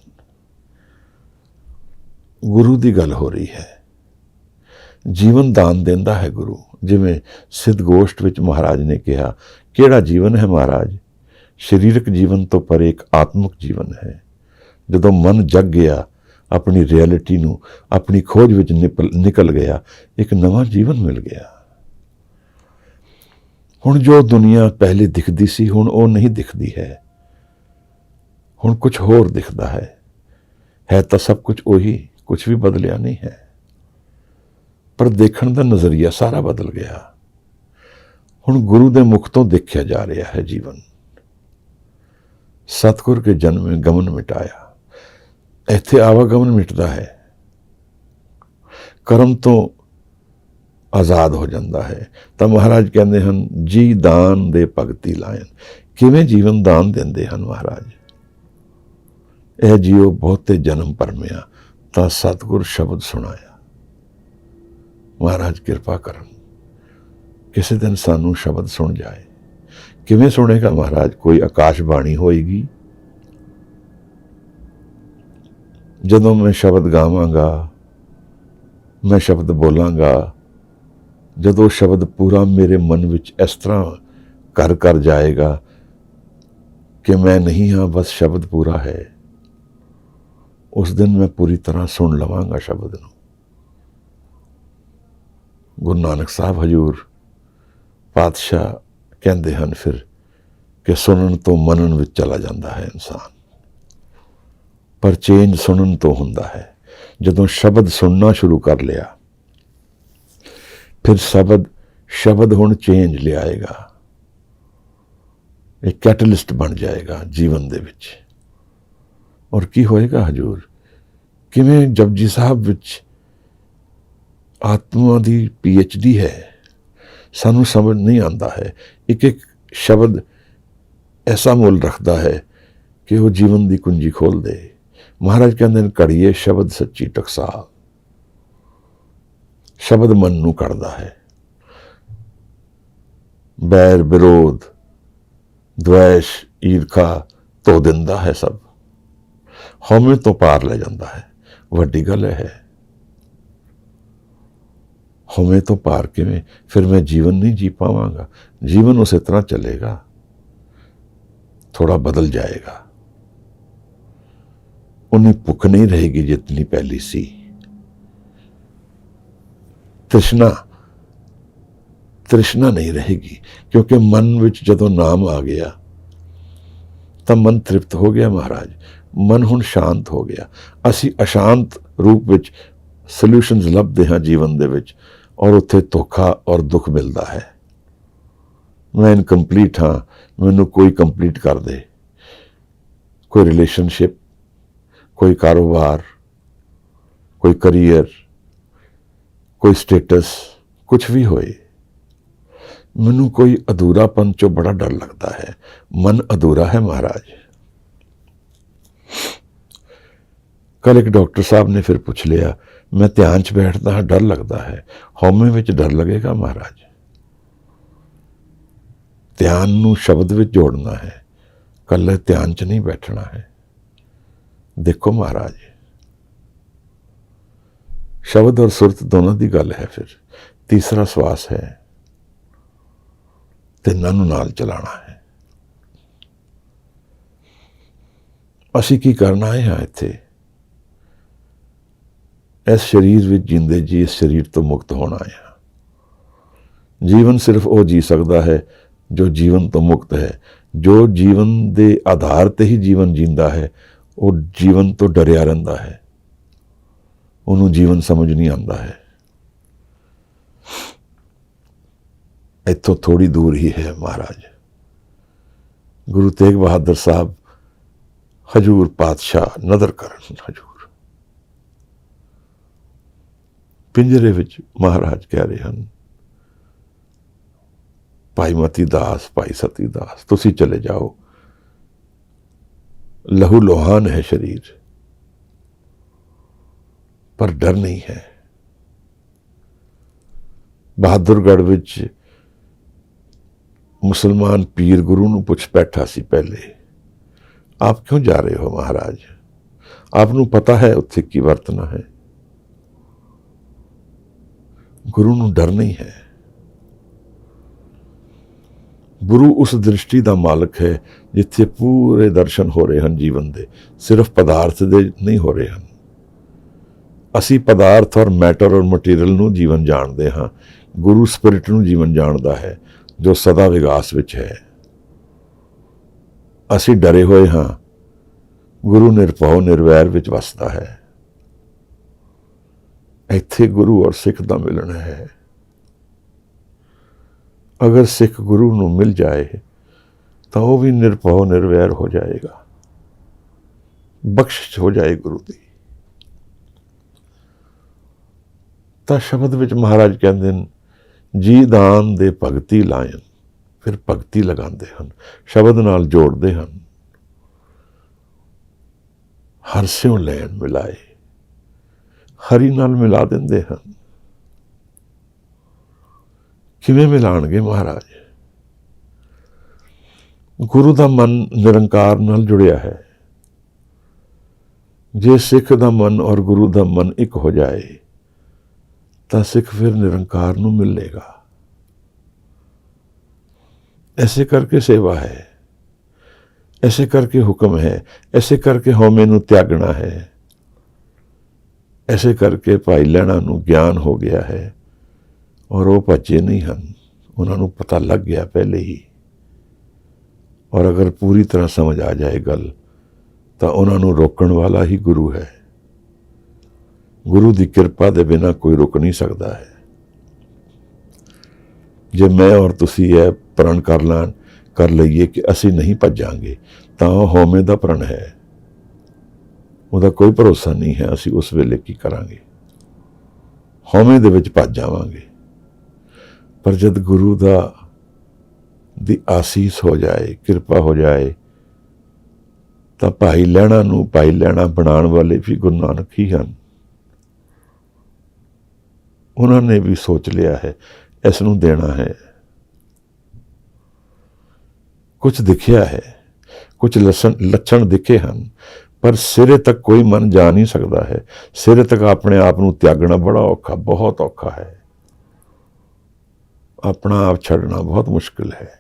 ਗੁਰੂ ਦੀ ਗੱਲ ਹੋ ਰਹੀ ਹੈ, ਜੀਵਨ ਦਾਨ ਦਿੰਦਾ ਹੈ ਗੁਰੂ। ਜਿਵੇਂ ਸਿੱਧ ਗੋਸ਼ਟ ਵਿੱਚ ਮਹਾਰਾਜ ਨੇ ਕਿਹਾ, ਕਿਹੜਾ ਜੀਵਨ ਹੈ ਮਹਾਰਾਜ? ਸਰੀਰਕ ਜੀਵਨ ਤੋਂ ਪਰੇ ਇੱਕ ਆਤਮਿਕ ਜੀਵਨ ਹੈ। ਜਦੋਂ ਮਨ ਜਗ ਗਿਆ, ਆਪਣੀ ਰਿਐਲਿਟੀ ਨੂੰ ਆਪਣੀ ਖੋਜ ਵਿੱਚ ਨਿਕਲ ਗਿਆ, ਇੱਕ ਨਵਾਂ ਜੀਵਨ ਮਿਲ ਗਿਆ। ਹੁਣ ਜੋ ਦੁਨੀਆ ਪਹਿਲੇ ਦਿਖਦੀ ਸੀ, ਹੁਣ ਉਹ ਨਹੀਂ ਦਿਖਦੀ ਹੈ। ਹੁਣ ਕੁਝ ਹੋਰ ਦਿਖਦਾ ਹੈ ਤਾਂ ਸਭ ਕੁਝ ਉਹੀ, ਕੁਝ ਵੀ ਬਦਲਿਆ ਨਹੀਂ ਹੈ, ਪਰ ਦੇਖਣ ਦਾ ਨਜ਼ਰੀਆ ਸਾਰਾ ਬਦਲ ਗਿਆ। ਹੁਣ ਗੁਰੂ ਦੇ ਮੁਖ ਤੋਂ ਦੇਖਿਆ ਜਾ ਰਿਹਾ ਹੈ ਜੀਵਨ। ਸਤਿਗੁਰ ਕੇ ਜਨਮ ਗਮਨ ਮਿਟਾਇਆ, ਇੱਥੇ ਆਵਾਗਮਨ ਮਿਟਦਾ ਹੈ, ਕਰਮ ਤੋਂ ਆਜ਼ਾਦ ਹੋ ਜਾਂਦਾ ਹੈ। ਤਾਂ ਮਹਾਰਾਜ ਕਹਿੰਦੇ ਹਨ, ਜੀ ਦਾਨ ਦੇ ਭਗਤੀ ਲਾਇਨ। ਕਿਵੇਂ ਜੀਵਨ ਦਾਨ ਦਿੰਦੇ ਹਨ ਮਹਾਰਾਜ? ਇਹ ਜੀਓ ਬਹੁਤੇ ਜਨਮ ਭਰਮਿਆ, ਤਾਂ ਸਤਿਗੁਰ ਸ਼ਬਦ ਸੁਣਾਇਆ। ਮਹਾਰਾਜ ਕਿਰਪਾ ਕਰਨ, ਕਿਸੇ ਦਿਨ ਸਾਨੂੰ ਸ਼ਬਦ ਸੁਣ ਜਾਏ। ਕਿਵੇਂ ਸੁਣੇਗਾ ਮਹਾਰਾਜ? ਕੋਈ ਆਕਾਸ਼ ਬਾਣੀ ਹੋਏਗੀ। ਜਦੋਂ ਮੈਂ ਸ਼ਬਦ ਗਾਵਾਂਗਾ, ਮੈਂ ਸ਼ਬਦ ਬੋਲਾਂਗਾ, ਜਦੋਂ ਸ਼ਬਦ ਪੂਰਾ ਮੇਰੇ ਮਨ ਵਿੱਚ ਇਸ ਤਰ੍ਹਾਂ ਘਰ ਕਰ ਜਾਏਗਾ ਕਿ ਮੈਂ ਨਹੀਂ ਹਾਂ, ਬਸ ਸ਼ਬਦ ਪੂਰਾ ਹੈ, ਉਸ ਦਿਨ ਮੈਂ ਪੂਰੀ ਤਰ੍ਹਾਂ ਸੁਣ ਲਵਾਂਗਾ ਸ਼ਬਦ ਨੂੰ। ਗੁਰੂ ਨਾਨਕ ਸਾਹਿਬ ਹਜ਼ੂਰ ਪਾਤਸ਼ਾਹ ਕਹਿੰਦੇ ਹਨ ਫਿਰ ਕਿ ਸੁਣਨ ਤੋਂ ਮਨਨ ਵਿੱਚ ਚਲਾ ਜਾਂਦਾ ਹੈ ਇਨਸਾਨ, ਪਰ ਚੇਂਜ ਸੁਣਨ ਤੋਂ ਹੁੰਦਾ ਹੈ। ਜਦੋਂ ਸ਼ਬਦ ਸੁਣਨਾ ਸ਼ੁਰੂ ਕਰ ਲਿਆ, ਫਿਰ ਸ਼ਬਦ ਹੁਣ ਚੇਂਜ ਲਿਆਏਗਾ, ਇੱਕ ਕੈਟਲਿਸਟ ਬਣ ਜਾਏਗਾ ਜੀਵਨ ਦੇ ਵਿੱਚ। ਔਰ ਕੀ ਹੋਏਗਾ ਹਜ਼ੂਰ? ਕਿਵੇਂ ਜਪਜੀ ਸਾਹਿਬ ਵਿੱਚ ਆਤਮਾ ਦੀ PhD ਹੈ, ਸਾਨੂੰ ਸਮਝ ਨਹੀਂ ਆਉਂਦਾ ਹੈ। ਇੱਕ ਇੱਕ ਸ਼ਬਦ ਐਸਾ ਮੁੱਲ ਰੱਖਦਾ ਹੈ ਕਿ ਉਹ ਜੀਵਨ ਦੀ ਕੁੰਜੀ ਖੋਲ ਦੇ। ਮਹਾਰਾਜ ਕਹਿੰਦੇ ਨੇ, ਘੜੀਏ ਸ਼ਬਦ ਸੱਚੀ ਟਕਸਾਲ। ਸ਼ਬਦ ਮਨ ਨੂੰ ਕੱਢਦਾ ਹੈ, ਬੈਰ ਵਿਰੋਧ ਦਵੈਸ਼ ਈਰਖਾ ਧੋ ਦਿੰਦਾ ਹੈ, ਸਭ ਹਉਮੈ ਤੋਂ ਪਾਰ ਲੈ ਜਾਂਦਾ ਹੈ। ਵੱਡੀ ਗੱਲ ਹੈ, ਹਉਮੈ ਤੋਂ ਪਾਰ ਕਿਵੇਂ? ਫਿਰ ਮੈਂ ਜੀਵਨ ਨਹੀਂ ਜੀ ਪਾਵਾਂਗਾ। ਜੀਵਨ ਉਸੇ ਤਰ੍ਹਾਂ ਚਲੇਗਾ, ਥੋੜਾ ਬਦਲ ਜਾਏਗਾ। उन्हें भुख नहीं रहेगी जितनी पहली सी। तृष्णा नहीं रहेगी, क्योंकि मन विच जदों नाम आ गया तो मन तृप्त हो गया महाराज। मन हुण शांत हो गया। असी अशांत रूप विच सल्यूशनस लभदे हां जीवन दे विच, और उत्थे धोखा और दुख मिलता है। मैं इनकंप्लीट हाँ, मैनू कोई कंप्लीट कर दे। कोई रिलेशनशिप, कोई कारोबार, कोई करियर, कोई स्टेटस, कुछ भी होए, मैनू कोई अधूरापन चो बड़ा डर लगता है। मन अधूरा है महाराज। कल एक डॉक्टर साहब ने फिर पूछ लिया, मैं ध्यान च बैठता हाँ, डर लगता है। हौमे विच डर लगेगा महाराज। ध्यान नू शब्द विच जोड़ना है, कल ध्यान च नहीं बैठना है। देखो महाराज, शब्द और सुरत दोनों की गल है। फिर तीसरा श्वास है, तिन्हां नूं नाल चलाना है। असी की करना है हाँ इत्थे इस शरीर विच जींदे जी इस शरीर तो मुक्त होना है। जीवन सिर्फ वो जी सकता है जो जीवन तो मुक्त है। जो जीवन दे आधार ते ही जीवन जींदा है, वो जीवन तो डरिया रहिंदा है, उन्होंने जीवन समझ नहीं आता है। इत्थों थोड़ी दूर ही है महाराज, ਗੁਰੂ ਤੇਗ ਬਹਾਦਰ ਸਾਹਿਬ ਹਜੂਰ ਪਾਤਸ਼ਾਹ ਨਦਰ ਕਰਨ। ਹਜੂਰ ਪਿੰਜਰੇ ਵਿੱਚ ਮਹਾਰਾਜ ਕਹਿ ਰਹੇ ਹਨ, ਭਾਈ ਮਤੀ ਦਾਸ, ਭਾਈ ਸਤੀ ਦਾਸ, ਤੁਸੀਂ ਚਲੇ ਜਾਓ, ਲਹੂ ਲੋਹਾਨ ਹੈ शरीर, ਪਰ ਡਰ ਨਹੀਂ ਹੈ। ਬਹਾਦੁਰਗੜ੍ਹ ਵਿੱਚ ਮੁਸਲਮਾਨ ਪੀਰ ਗੁਰੂ ਨੂੰ ਪੁੱਛ ਬੈਠਾ ਸੀ ਪਹਿਲੇ, ਆਪ ਕਿਉਂ ਜਾ ਰਹੇ ਹੋ ਮਹਾਰਾਜ? ਆਪ ਨੂੰ ਪਤਾ ਹੈ ਉੱਥੇ ਕੀ ਵਰਤਣਾ ਹੈ। ਗੁਰੂ ਨੂੰ ਡਰ ਨਹੀਂ ਹੈ। ਗੁਰੂ ਉਸ ਦ੍ਰਿਸ਼ਟੀ ਦਾ ਮਾਲਕ ਹੈ ਜਿੱਥੇ ਪੂਰੇ ਦਰਸ਼ਨ ਹੋ ਰਹੇ ਹਨ ਜੀਵਨ ਦੇ, ਸਿਰਫ ਪਦਾਰਥ ਦੇ ਨਹੀਂ ਹੋ ਰਹੇ ਹਨ। ਅਸੀਂ ਪਦਾਰਥ ਔਰ ਮੈਟਰ ਔਰ ਮਟੀਰੀਅਲ ਨੂੰ ਜੀਵਨ ਜਾਣਦੇ ਹਾਂ, ਗੁਰੂ ਸਪਿਰਿਟ ਨੂੰ ਜੀਵਨ ਜਾਣਦਾ ਹੈ ਜੋ ਸਦਾ ਵਿਕਾਸ ਵਿੱਚ ਹੈ। ਅਸੀਂ ਡਰੇ ਹੋਏ ਹਾਂ, ਗੁਰੂ ਨਿਰਭਉ ਨਿਰਵੈਰ ਵਿੱਚ ਵਸਦਾ ਹੈ। ਇੱਥੇ ਗੁਰੂ ਔਰ ਸਿੱਖ ਦਾ ਮਿਲਣ ਹੈ। ਅਗਰ ਸਿੱਖ ਗੁਰੂ ਨੂੰ ਮਿਲ ਜਾਏ ਤਾਂ ਉਹ ਵੀ ਨਿਰਭਉ ਨਿਰਵੈਰ ਹੋ ਜਾਏਗਾ, ਬਖਸ਼ਿਸ਼ ਹੋ ਜਾਏ ਗੁਰੂ ਦੀ। ਤਾਂ ਸ਼ਬਦ ਵਿੱਚ ਮਹਾਰਾਜ ਕਹਿੰਦੇ ਨੇ, ਜੀ ਦਾਨ ਦੇ ਭਗਤੀ ਲਾਇਨ, ਫਿਰ ਭਗਤੀ ਲਗਾਉਂਦੇ ਹਨ, ਸ਼ਬਦ ਨਾਲ ਜੋੜਦੇ ਹਨ। ਹਰ ਸਿਉ ਲੈਣ ਮਿਲਾਏ, ਹਰੀ ਨਾਲ ਮਿਲਾ ਦਿੰਦੇ ਹਨ। ਕਿਵੇਂ ਮਿਲਾਣਗੇ ਮਹਾਰਾਜ? ਗੁਰੂ ਦਾ ਮਨ ਨਿਰੰਕਾਰ ਨਾਲ ਜੁੜਿਆ ਹੈ। ਜੇ ਸਿੱਖ ਦਾ ਮਨ ਔਰ ਗੁਰੂ ਦਾ ਮਨ ਇੱਕ ਹੋ ਜਾਏ ਤਾਂ ਸਿੱਖ ਫਿਰ ਨਿਰੰਕਾਰ ਨੂੰ ਮਿਲੇਗਾ। ऐसे करके सेवा है, ऐसे करके हुक्म है, ऐसे करके हौमे ਨੂੰ त्यागना है, ऐसे करके ਭਾਈ ਲਹਿਣਾ ਨੂੰ ਗਿਆਨ ਹੋ ਗਿਆ ਹੈ ਔਰ ਉਹ ਭੱਜੇ ਨਹੀਂ ਹਨ। ਉਹਨਾਂ ਨੂੰ ਪਤਾ ਲੱਗ ਗਿਆ ਪਹਿਲੇ ਹੀ। ਔਰ ਅਗਰ ਪੂਰੀ ਤਰ੍ਹਾਂ ਸਮਝ ਆ ਜਾਏ ਗੱਲ ਤਾਂ ਉਹਨਾਂ ਨੂੰ ਰੋਕਣ ਵਾਲਾ ਹੀ ਗੁਰੂ ਹੈ। ਗੁਰੂ ਦੀ ਕਿਰਪਾ ਦੇ ਬਿਨਾਂ ਕੋਈ ਰੁਕ ਨਹੀਂ ਸਕਦਾ ਹੈ। ਜੇ ਮੈਂ ਔਰ ਤੁਸੀਂ ਇਹ ਪ੍ਰਣ ਕਰ ਲਈਏ ਕਿ ਅਸੀਂ ਨਹੀਂ ਭੱਜਾਂਗੇ ਤਾਂ ਉਹ ਹਉਮੈ ਦਾ ਪ੍ਰਣ ਹੈ। ਉਹਦਾ ਕੋਈ ਭਰੋਸਾ ਨਹੀਂ ਹੈ ਅਸੀਂ ਉਸ ਵੇਲੇ ਕੀ ਕਰਾਂਗੇ। ਹਉਮੈ ਦੇ ਵਿੱਚ ਭੱਜ ਜਾਵਾਂਗੇ। ਪਰ ਜਦ ਗੁਰੂ ਦੀ ਆਸੀਸ ਹੋ ਜਾਏ, ਕਿਰਪਾ ਹੋ ਜਾਏ, ਤਾਂ ਭਾਈ ਲਹਿਣਾ ਨੂੰ ਭਾਈ ਲਹਿਣਾ ਬਣਾਉਣ ਵਾਲੇ ਵੀ ਗੁਰੂ ਨਾਨਕ ਹੀ ਹਨ। ਉਹਨਾਂ ਨੇ ਵੀ ਸੋਚ ਲਿਆ ਹੈ ਇਸ ਨੂੰ ਦੇਣਾ ਹੈ। ਕੁਝ ਦਿਖਿਆ ਹੈ, ਕੁਝ ਲੱਛਣ ਦਿਖੇ ਹਨ, ਪਰ ਸਿਰੇ ਤੱਕ ਕੋਈ ਮਨ ਜਾ ਨਹੀਂ ਸਕਦਾ ਹੈ। ਸਿਰੇ ਤੱਕ ਆਪਣੇ ਆਪ ਨੂੰ ਤਿਆਗਣਾ ਬੜਾ ਔਖਾ, ਬਹੁਤ ਔਖਾ ਹੈ। ਆਪਣਾ ਆਪ ਛੱਡਣਾ ਬਹੁਤ ਮੁਸ਼ਕਿਲ ਹੈ।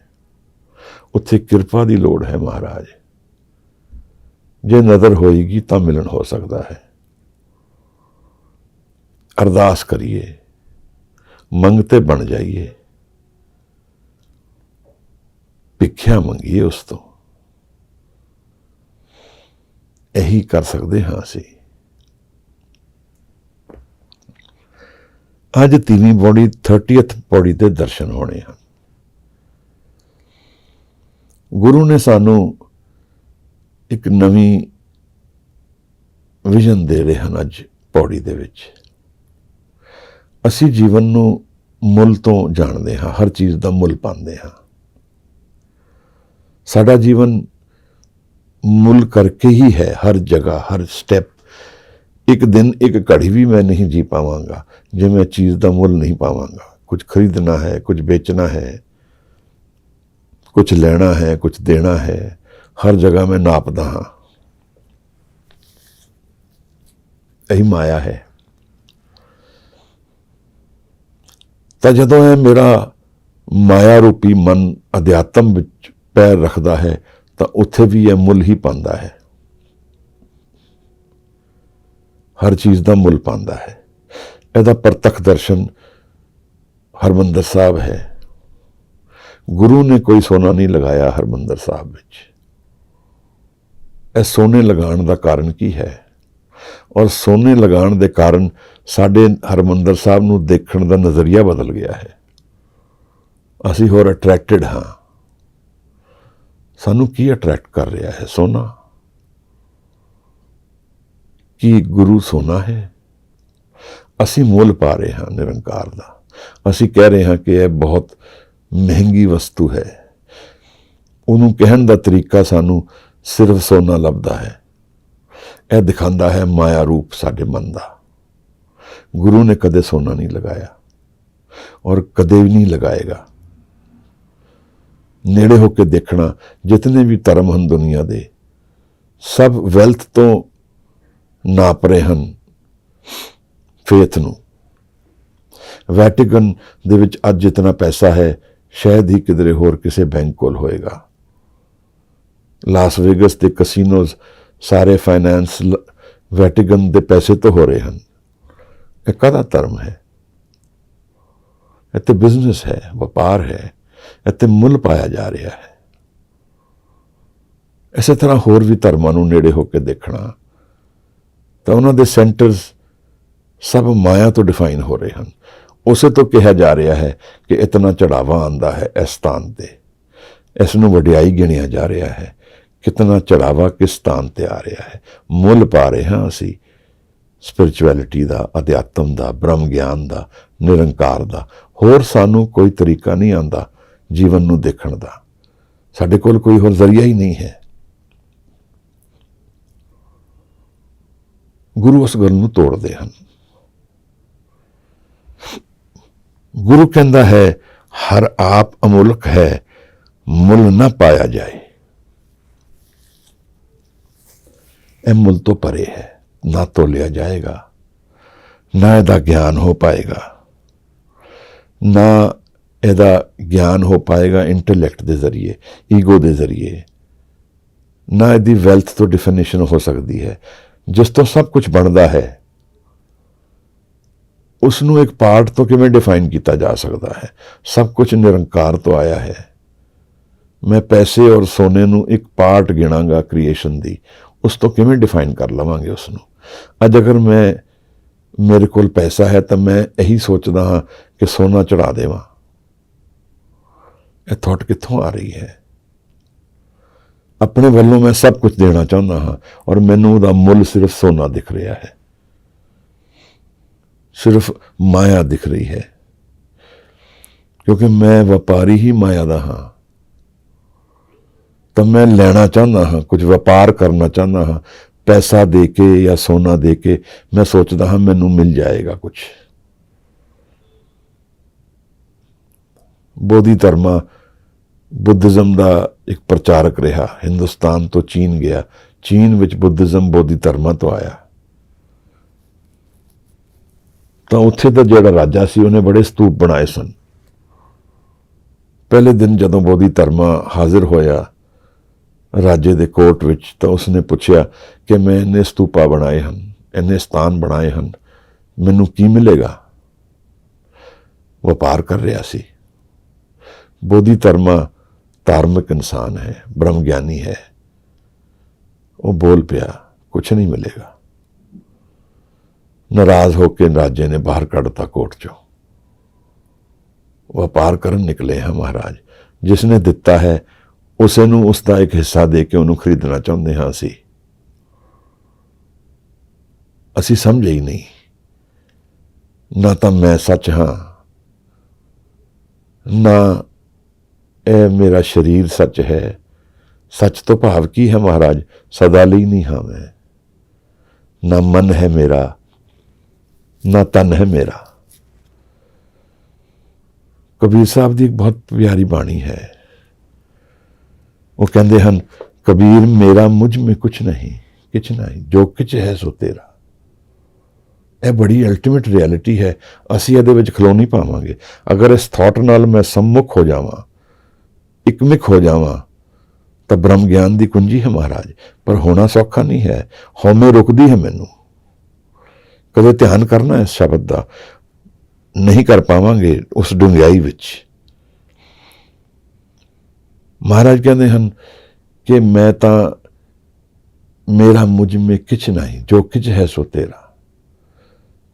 ਉੱਥੇ ਕਿਰਪਾ ਦੀ ਲੋੜ ਹੈ ਮਹਾਰਾਜ। ਜੇ ਨਜ਼ਰ ਹੋਏਗੀ ਤਾਂ ਮਿਲਣ ਹੋ ਸਕਦਾ ਹੈ। ਅਰਦਾਸ ਕਰੀਏ, ਮੰਗਤੇ ਬਣ ਜਾਈਏ, ਭਿੱਖਿਆ ਮੰਗੀਏ ਉਸ ਤੋਂ। ਇਹੀ ਕਰ ਸਕਦੇ ਹਾਂ ਅਸੀਂ। ਅੱਜ ਤੀਵੀਂ ਪੌੜੀ 30th ਪੌੜੀ ਦੇ ਦਰਸ਼ਨ ਹੋਣੇ ਹਨ। ਗੁਰੂ ਨੇ ਸਾਨੂੰ ਇੱਕ ਨਵੀਂ ਵਿਜ਼ਨ ਦੇ ਰਹੇ ਹਨ। ਅੱਜ ਪੌੜੀ ਦੇ ਵਿੱਚ ਅਸੀਂ ਜੀਵਨ ਨੂੰ ਮੁੱਲ ਤੋਂ ਜਾਣਦੇ ਹਾਂ, ਹਰ ਚੀਜ਼ ਦਾ ਮੁੱਲ ਪਾਉਂਦੇ ਹਾਂ। ਸਾਡਾ ਜੀਵਨ ਮੁੱਲ ਕਰਕੇ ਹੀ ਹੈ, ਹਰ ਜਗ੍ਹਾ, ਹਰ ਸਟੈਪ। ਇੱਕ ਦਿਨ ਇੱਕ ਘੜੀ ਵੀ ਮੈਂ ਨਹੀਂ ਜੀ ਪਾਵਾਂਗਾ ਜੇ ਮੈਂ ਚੀਜ਼ ਦਾ ਮੁੱਲ ਨਹੀਂ ਪਾਵਾਂਗਾ। ਕੁਝ ਖਰੀਦਣਾ ਹੈ, ਕੁਝ ਵੇਚਣਾ ਹੈ, ਕੁਝ ਲੈਣਾ ਹੈ, ਕੁਝ ਦੇਣਾ ਹੈ, ਹਰ ਜਗ੍ਹਾ ਮੈਂ ਨਾਪਦਾ ਹਾਂ। ਇਹੀ ਮਾਇਆ ਹੈ। ਤਾਂ ਜਦੋਂ ਇਹ ਮੇਰਾ ਮਾਇਆ ਰੂਪੀ ਮਨ ਅਧਿਆਤਮ ਵਿੱਚ ਪੈਰ ਰੱਖਦਾ ਹੈ ਤਾਂ ਉੱਥੇ ਵੀ ਇਹ ਮੁੱਲ ਹੀ ਪਾਉਂਦਾ ਹੈ। ਹਰ ਚੀਜ਼ ਦਾ ਮੁੱਲ ਪਾਉਂਦਾ ਹੈ। ਇਹਦਾ ਪ੍ਰਤੱਖ ਦਰਸ਼ਨ ਹਰਮੰਦਰ ਸਾਹਿਬ ਹੈ। ਗੁਰੂ ਨੇ ਕੋਈ ਸੋਨਾ ਨਹੀਂ ਲਗਾਇਆ ਹਰਮੰਦਰ ਸਾਹਿਬ ਵਿੱਚ। ਇਹ ਸੋਨੇ ਲਗਾਉਣ ਦਾ ਕਾਰਨ ਕੀ ਹੈ? ਔਰ ਸੋਨੇ ਲਗਾਉਣ ਦੇ ਕਾਰਨ ਸਾਡੇ ਹਰਮੰਦਰ ਸਾਹਿਬ ਨੂੰ ਦੇਖਣ ਦਾ ਨਜ਼ਰੀਆ ਬਦਲ ਗਿਆ ਹੈ। ਅਸੀਂ ਹੋਰ ਅਟਰੈਕਟਿਡ ਹਾਂ। ਸਾਨੂੰ ਕੀ ਅਟਰੈਕਟ ਕਰ ਰਿਹਾ ਹੈ? ਸੋਨਾ? ਕੀ ਗੁਰੂ ਸੋਨਾ ਹੈ? ਅਸੀਂ ਮੁੱਲ ਪਾ ਰਹੇ ਹਾਂ ਨਿਰੰਕਾਰ ਦਾ। ਅਸੀਂ ਕਹਿ ਰਹੇ ਹਾਂ ਕਿ ਇਹ ਬਹੁਤ ਮਹਿੰਗੀ ਵਸਤੂ ਹੈ। ਉਹਨੂੰ ਕਹਿਣ ਦਾ ਤਰੀਕਾ ਸਾਨੂੰ ਸਿਰਫ ਸੋਨਾ ਲੱਭਦਾ ਹੈ। ਇਹ ਦਿਖਾਉਂਦਾ ਹੈ ਮਾਇਆ ਰੂਪ ਸਾਡੇ ਮਨ ਦਾ। ਗੁਰੂ ਨੇ ਕਦੇ ਸੋਨਾ ਨਹੀਂ ਲਗਾਇਆ ਔਰ ਕਦੇ ਵੀ ਨਹੀਂ ਲਗਾਏਗਾ। ਨੇੜੇ ਹੋ ਕੇ ਦੇਖਣਾ, ਜਿਤਨੇ ਵੀ ਧਰਮ ਹਨ ਦੁਨੀਆ ਦੇ, ਸਭ ਵੈਲਥ ਤੋਂ ਨਾਪ ਰਹੇ ਹਨ ਫੇਥ ਨੂੰ। ਵੈਟੀਕਨ ਦੇ ਵਿੱਚ ਅੱਜ ਜਿਤਨਾ ਪੈਸਾ ਹੈ ਸ਼ਾਇਦ ਹੀ ਕਿਧਰੇ ਹੋਰ ਕਿਸੇ ਬੈਂਕ ਕੋਲ ਹੋਏਗਾ। ਲਾਸ ਵੇਗਸ ਦੇ ਕਸੀਨੋਜ਼ ਸਾਰੇ ਫਾਈਨੈਂਸ ਵੈਟੀਕਨ ਦੇ ਪੈਸੇ ਤੋਂ ਹੋ ਰਹੇ ਹਨ। ਇਹ ਕਾਹਦਾ ਧਰਮ ਹੈ? ਇਹ ਤੇ ਬਿਜ਼ਨਸ ਹੈ, ਵਪਾਰ ਹੈ। ਇੱਥੇ ਮੁੱਲ ਪਾਇਆ ਜਾ ਰਿਹਾ ਹੈ। ਇਸੇ ਤਰ੍ਹਾਂ ਹੋਰ ਵੀ ਧਰਮਾਂ ਨੂੰ ਨੇੜੇ ਹੋ ਕੇ ਦੇਖਣਾ ਤਾਂ ਉਹਨਾਂ ਦੇ ਸੈਂਟਰਸ ਸਭ ਮਾਇਆ ਤੋਂ ਡਿਫਾਈਨ ਹੋ ਰਹੇ ਹਨ। ਉਸੇ ਤੋਂ ਕਿਹਾ ਜਾ ਰਿਹਾ ਹੈ ਕਿ ਇਤਨਾ ਚੜਾਵਾ ਆਉਂਦਾ ਹੈ ਇਸ ਸਥਾਨ ਤੇ, ਇਸ ਨੂੰ ਵਡਿਆਈ ਗਿਣਿਆ ਜਾ ਰਿਹਾ ਹੈ। ਕਿਤਨਾ ਚੜਾਵਾ ਕਿਸ ਸਥਾਨ ਤੇ ਆ ਰਿਹਾ ਹੈ। ਮੁੱਲ ਪਾ ਰਹੇ ਹਾਂ ਅਸੀਂ ਸਪਿਰਿਚੁਅਲਿਟੀ ਦਾ, ਅਧਿਆਤਮ ਦਾ, ਬ੍ਰਹਮ ਗਿਆਨ ਦਾ, ਨਿਰੰਕਾਰ ਦਾ। ਹੋਰ ਸਾਨੂੰ ਕੋਈ ਤਰੀਕਾ ਨਹੀਂ ਆਉਂਦਾ ਜੀਵਨ ਨੂੰ ਦੇਖਣ ਦਾ। ਸਾਡੇ ਕੋਲ ਕੋਈ ਹੋਰ ਜ਼ਰੀਆ ਹੀ ਨਹੀਂ ਹੈ। ਗੁਰੂ ਉਸ ਗੱਲ ਨੂੰ ਤੋੜਦੇ ਹਨ। ਗੁਰੂ ਕਹਿੰਦਾ ਹੈ ਹਰ ਆਪ ਅਮੁਲਕ ਹੈ, ਮੁੱਲ ਨਾ ਪਾਇਆ ਜਾਏ। ਇਹ ਮੁੱਲ ਤੋਂ ਪਰੇ ਹੈ, ਨਾ ਤੋਲਿਆ ਜਾਏਗਾ, ਨਾ ਇਹਦਾ ਗਿਆਨ ਹੋ ਪਾਏਗਾ, ਨਾ ਇਹਦਾ ਗਿਆਨ ਹੋ ਪਾਏਗਾ ਇੰਟੈਲੈਕਟ ਦੇ ਜ਼ਰੀਏ, ਈਗੋ ਦੇ ਜ਼ਰੀਏ। ਨਾ ਇਹਦੀ ਵੈਲਥ ਤੋਂ ਡਿਫੀਨੇਸ਼ਨ ਹੋ ਸਕਦੀ ਹੈ। ਜਿਸ ਤੋਂ ਸਭ ਕੁਝ ਬਣਦਾ ਹੈ ਉਸ ਨੂੰ ਇੱਕ ਪਾਰਟ ਤੋਂ ਕਿਵੇਂ ਡਿਫਾਈਨ ਕੀਤਾ ਜਾ ਸਕਦਾ ਹੈ? ਸਭ ਕੁਝ ਨਿਰੰਕਾਰ ਤੋਂ ਆਇਆ ਹੈ। ਮੈਂ ਪੈਸੇ ਔਰ ਸੋਨੇ ਨੂੰ ਇੱਕ ਪਾਰਟ ਗਿਣਾਂਗਾ ਕ੍ਰੀਏਸ਼ਨ ਦੀ, ਉਸ ਤੋਂ ਕਿਵੇਂ ਡਿਫਾਈਨ ਕਰ ਲਵਾਂਗੇ ਉਸ ਨੂੰ? ਅੱਜ ਅਗਰ ਮੇਰੇ ਕੋਲ ਪੈਸਾ ਹੈ ਤਾਂ ਮੈਂ ਇਹੀ ਸੋਚਦਾ ਹਾਂ ਕਿ ਸੋਨਾ ਚੜਾ ਦੇਵਾਂ। ਇਹ ਥਾਟ ਕਿੱਥੋਂ ਆ ਰਹੀ ਹੈ? ਆਪਣੇ ਵੱਲੋਂ ਮੈਂ ਸਭ ਕੁਝ ਦੇਣਾ ਚਾਹੁੰਦਾ ਹਾਂ ਔਰ ਮੈਨੂੰ ਉਹਦਾ ਮੁੱਲ ਸਿਰਫ ਸੋਨਾ ਦਿਖ ਰਿਹਾ ਹੈ, ਸਿਰਫ ਮਾਇਆ ਦਿਖ ਰਹੀ ਹੈ। ਕਿਉਂਕਿ ਮੈਂ ਵਪਾਰੀ ਹੀ ਮਾਇਆ ਦਾ ਹਾਂ ਤਾਂ ਮੈਂ ਲੈਣਾ ਚਾਹੁੰਦਾ ਹਾਂ, ਕੁਝ ਵਪਾਰ ਕਰਨਾ ਚਾਹੁੰਦਾ ਹਾਂ। ਪੈਸਾ ਦੇ ਕੇ ਜਾਂ ਸੋਨਾ ਦੇ ਕੇ ਮੈਂ ਸੋਚਦਾ ਹਾਂ ਮੈਨੂੰ ਮਿਲ ਜਾਏਗਾ ਕੁਝ। ਬੋਧੀ ਧਰਮਾ ਬੁੱਧਿਜ਼ਮ ਦਾ ਇੱਕ ਪ੍ਰਚਾਰਕ ਰਿਹਾ। ਹਿੰਦੁਸਤਾਨ ਤੋਂ ਚੀਨ ਗਿਆ। ਚੀਨ ਵਿੱਚ ਬੁੱਧਿਜ਼ਮ ਬੋਧੀ ਧਰਮਾ ਤੋਂ ਆਇਆ। ਤਾਂ ਉੱਥੇ ਦਾ ਜਿਹੜਾ ਰਾਜਾ ਸੀ ਉਹਨੇ ਬੜੇ ਸਤੂਪ ਬਣਾਏ ਸਨ। ਪਹਿਲੇ ਦਿਨ ਜਦੋਂ ਬੋਧੀ ਧਰਮਾ ਹਾਜ਼ਰ ਹੋਇਆ ਰਾਜੇ ਦੇ ਕੋਰਟ ਵਿੱਚ ਤਾਂ ਉਸਨੇ ਪੁੱਛਿਆ ਕਿ ਮੈਂ ਇੰਨੇ ਸਤੂਪਾ ਬਣਾਏ ਹਨ, ਇੰਨੇ ਸਥਾਨ ਬਣਾਏ ਹਨ, ਮੈਨੂੰ ਕੀ ਮਿਲੇਗਾ? ਵਪਾਰ ਕਰ ਰਿਹਾ ਸੀ। ਬੋਧੀ ਧਰਮਾ ਧਾਰਮਿਕ ਇਨਸਾਨ ਹੈ, ਬ੍ਰਹਮ ਗਿਆਨੀ ਹੈ। ਉਹ ਬੋਲ ਪਿਆ ਕੁਛ ਨਹੀਂ ਮਿਲੇਗਾ। ਨਾਰਾਜ਼ ਹੋ ਕੇ ਰਾਜੇ ਨੇ ਬਾਹਰ ਕੱਢਤਾ ਕੋਰਟ ਚੋਂ। ਵਪਾਰ ਕਰਨ ਨਿਕਲੇ ਹਾਂ ਮਹਾਰਾਜ। ਜਿਸਨੇ ਦਿੱਤਾ ਹੈ ਉਸੇ ਨੂੰ ਉਸ ਦਾ ਇੱਕ ਹਿੱਸਾ ਦੇ ਕੇ ਉਹਨੂੰ ਖਰੀਦਣਾ ਚਾਹੁੰਦੇ ਹਾਂ ਅਸੀਂ ਸਮਝੇ ਹੀ ਨਹੀਂ। ਨਾ ਤਾਂ ਮੈਂ ਸੱਚ ਹਾਂ, ਨਾ ਇਹ ਮੇਰਾ ਸਰੀਰ ਸੱਚ ਹੈ। ਸੱਚ ਤੋਂ ਭਾਵ ਕੀ ਹੈ ਮਹਾਰਾਜ? ਸਦਾ ਲਈ ਨਹੀਂ ਹਾਂ ਮੈਂ। ਨਾ ਮਨ ਹੈ ਮੇਰਾ, ਨਾ ਤਨ ਹੈ ਮੇਰਾ। ਕਬੀਰ ਸਾਹਿਬ ਦੀ ਇੱਕ ਬਹੁਤ ਪਿਆਰੀ ਬਾਣੀ ਹੈ। ਉਹ ਕਹਿੰਦੇ ਹਨ ਕਬੀਰ ਮੇਰਾ ਮੁਝ में कुछ नहीं, किछ नहीं, ਜੋ ਕਿਛ ਹੈ ਸੋ ਤੇਰਾ। ਇਹ ਬੜੀ ਅਲਟੀਮੇਟ ਰਿਐਲਿਟੀ ਹੈ। ਅਸੀਂ ਇਹਦੇ ਵਿੱਚ ਖਲੋ ਨਹੀਂ ਪਾਵਾਂਗੇ। ਅਗਰ ਇਸ ਥਾਟ ਨਾਲ ਮੈਂ ਸੰਮੁਖ ਹੋ ਜਾਵਾਂ, ਇਕਮਿਕ ਹੋ ਜਾਵਾਂ, ਤਾਂ ਬ੍ਰਹਮ ਗਿਆਨ ਦੀ ਕੁੰਜੀ ਹੈ ਮਹਾਰਾਜ। ਪਰ ਹੋਣਾ ਸੌਖਾ ਨਹੀਂ ਹੈ। ਹਉਮੈ ਰੁਕਦੀ ਹੈ ਮੈਨੂੰ। ਕਦੇ ਧਿਆਨ ਕਰਨਾ ਇਸ ਸ਼ਬਦ ਦਾ, ਨਹੀਂ ਕਰ ਪਾਵਾਂਗੇ ਉਸ ਡੂੰਘਾਈ ਵਿੱਚ। ਮਹਾਰਾਜ ਕਹਿੰਦੇ ਹਨ ਕਿ ਮੈਂ ਤਾਂ ਮੇਰਾ ਮੁਝ में किछ नहीं, जो किछ है सो तेरा,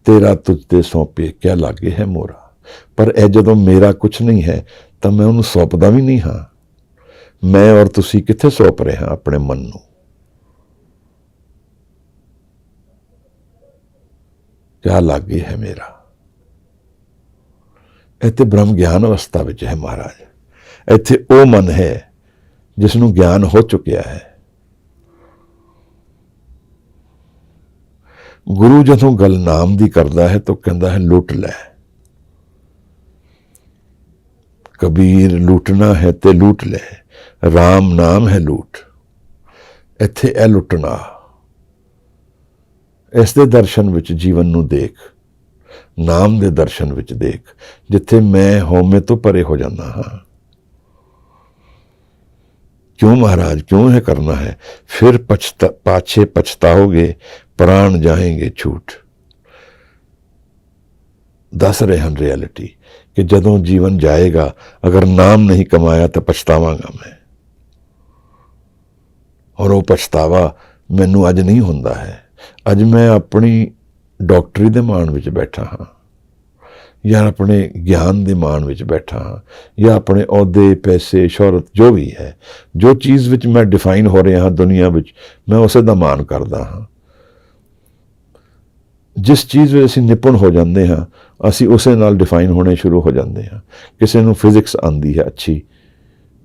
तेरा तुझ ते सौंपे क्या लागे है मोरा। ਪਰ ਇਹ ਜਦੋਂ ਮੇਰਾ ਕੁਛ ਨਹੀਂ ਹੈ ਤਾਂ ਮੈਂ ਉਹਨੂੰ ਸੌਂਪਦਾ ਵੀ ਨਹੀਂ ਹਾਂ। मैं और ਤੁਸੀਂ ਕਿੱਥੇ ਸੌਂਪ ਰਹੇ ਹਾਂ ਆਪਣੇ ਮਨ ਨੂੰ। ਕਿਆ ਲਾਗੇ ਹੈ ਮੇਰਾ। ਇੱਥੇ ਬ੍ਰਹਮ ਗਿਆਨ ਅਵਸਥਾ ਵਿੱਚ ਹੈ ਮਹਾਰਾਜ। ਇੱਥੇ ਉਹ ਮਨ ਹੈ ਜਿਸ ਨੂੰ ਗਿਆਨ ਹੋ ਚੁੱਕਿਆ ਹੈ। ਗੁਰੂ ਜਦੋਂ ਗੱਲ ਨਾਮ ਦੀ ਕਰਦਾ ਹੈ ਤਾਂ ਕਹਿੰਦਾ ਹੈ ਲੁੱਟ ਲੈ। ਕਬੀਰ ਲੁੱਟਣਾ ਹੈ ਤੇ ਲੁੱਟ ਲੈ, ਰਾਮ ਨਾਮ ਹੈ ਲੂਟ। ਇੱਥੇ ਇਹ ਲੁੱਟਣਾ, ਇਸ ਦੇ ਦਰਸ਼ਨ ਵਿੱਚ ਜੀਵਨ ਨੂੰ ਦੇਖ, ਨਾਮ ਦੇ ਦਰਸ਼ਨ ਵਿੱਚ ਦੇਖ, ਜਿੱਥੇ ਮੈਂ ਹਉਮੈ ਤੋਂ ਪਰੇ ਹੋ ਜਾਂਦਾ ਹਾਂ। क्यों महाराज, क्यों है करना है? फिर पाछे पछताओगे, प्राण जाएंगे छूट। दस रहे हैं रियलिटी कि जदों जीवन जाएगा अगर नाम नहीं कमाया तो पछतावांगा मैं, और वो पछतावा मैनू अज नहीं हुंदा है। अज मैं अपनी डॉक्टरी दे मान विच बैठा हाँ, या अपने ज्ञान के मान विच बैठा हाँ, या अपने अहुदे पैसे शोहरत जो भी है, जो चीज़ विच मैं डिफाइन हो रहा हाँ दुनिया विच, मैं उसे दा मान करदा हाँ। जिस चीज़ में असीं निपुण हो जाते हाँ असीं उसे नाल डिफाइन होने शुरू हो जाते हैं। किसी नूं फिजिक्स आंदी है अच्छी,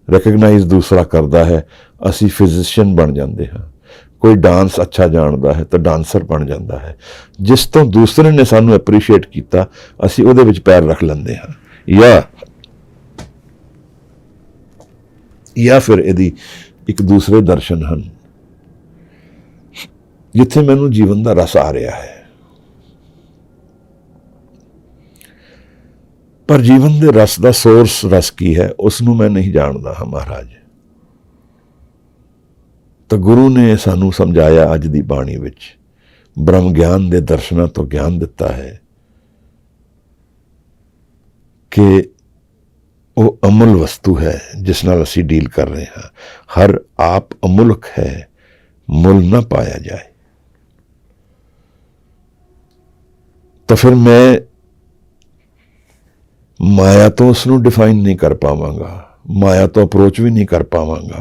रिकगनाइज दूसरा करता है, असीं फिजिशियन बन जाते हैं। कोई डांस अच्छा जानता है तो डांसर बन जाता है। जिस तो दूसरे ने सानू एप्रीशिएट किया असी उहदे विच पैर रख लेंदे हां, या फिर इहदी एक दूसरे दर्शन हैं जिथे मैनू जीवन का रस आ रहा है। पर जीवन के रस का सोर्स रस की है उसनू मैं नहीं जानता हाँ महाराज। तो गुरु ने सानू समझाया अज की बाणी विच, ब्रह्म ज्ञान के दर्शनों तो ज्ञान दिता है कि वो अमुल वस्तु है जिस नाल असी डील कर रहे हैं। हर आप अमुल्क है, मुल ना पाया जाए। तो फिर मैं माया तो उसनू डिफाइन नहीं कर पावांगा, माया तो अप्रोच भी नहीं कर पावांगा।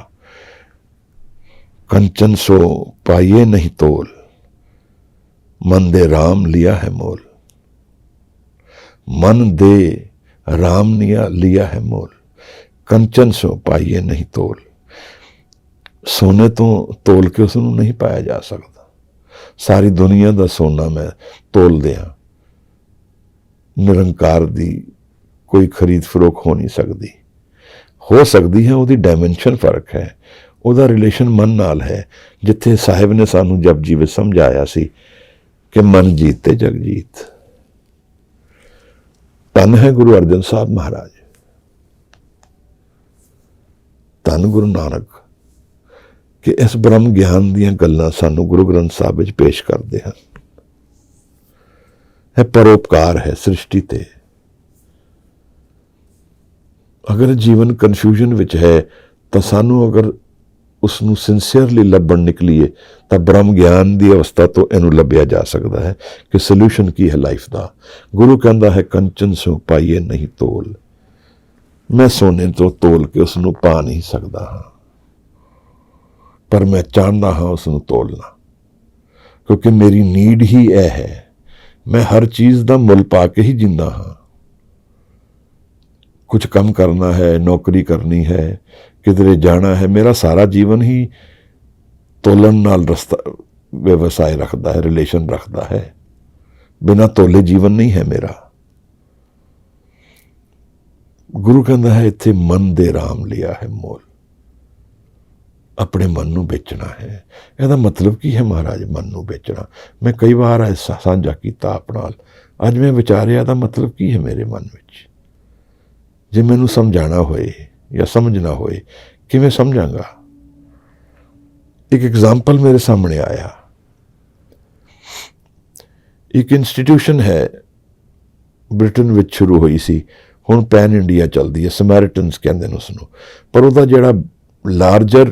कंचन सो पाइए नहीं तोल, मन दे राम लिया है मोल। मन दे राम लिया है मोल, कंचन सो पाइए नहीं तोल। सोने तो तोल के उसनू नहीं पाया जा सकता। सारी दुनिया का सोना मैं तोल दिया, निरंकार दी कोई खरीद फरोख हो नहीं सकती। हो सकती है उसकी डायमेंशन फर्क है, ਉਹਦਾ रिलेशन मन नाल है। जिथे साहिब ने सानू जपजी विच समझाया सी कि मन जीत ते जग जीत। धन है गुरु अर्जन साहब महाराज, धन गुरु नानक कि इस ब्रह्म ज्ञान दीयां गल्लां सानू गुरु ग्रंथ साहब विच पेश करते हैं। यह परोपकार है सृष्टि ते। अगर जीवन कन्फ्यूजन विच है तो सानू अगर उसनू सिंसीयरली लभण निकलीए तो ब्रह्म ज्ञान की अवस्था तो इनू लभ्या जा सकता है कि सल्यूशन की है लाइफ का। गुरु कहता है कंचन सो पाइए नहीं तोल। मैं सोने तो तोल के उसनू पा नहीं सकता हाँ, पर मैं चाहता हाँ उसनू तोलना, क्योंकि मेरी नीड ही यह है। मैं हर चीज़ का मुल पा के ही जींदा हाँ। कुछ कम करना है, नौकरी करनी है, किधरे जाना है, मेरा सारा जीवन ही तोलन नाल रस्ता व्यवसाय रखता है, रिलेशन रखता है। बिना तोले जीवन नहीं है मेरा। गुरु कहता है इत्थे मन दे राम लिया है मोल। अपने मन नू बेचना है। ਇਹਦਾ मतलब की है महाराज मन नू बेचना? मैं कई बार साझा किया अपना, अज मैं विचारिया दा मतलब की है मेरे मन विच। जे मैनू समझाना होए या समझना होए किवें समझांगा? एक एग्जाम्पल मेरे सामने आया। एक इंस्टीट्यूशन है ब्रिटेन विच शुरू हुई सी, हुण पैन इंडिया चलती है, समैरिटन्स कहते हैं उसनू। पर उसका जिहड़ा लार्जर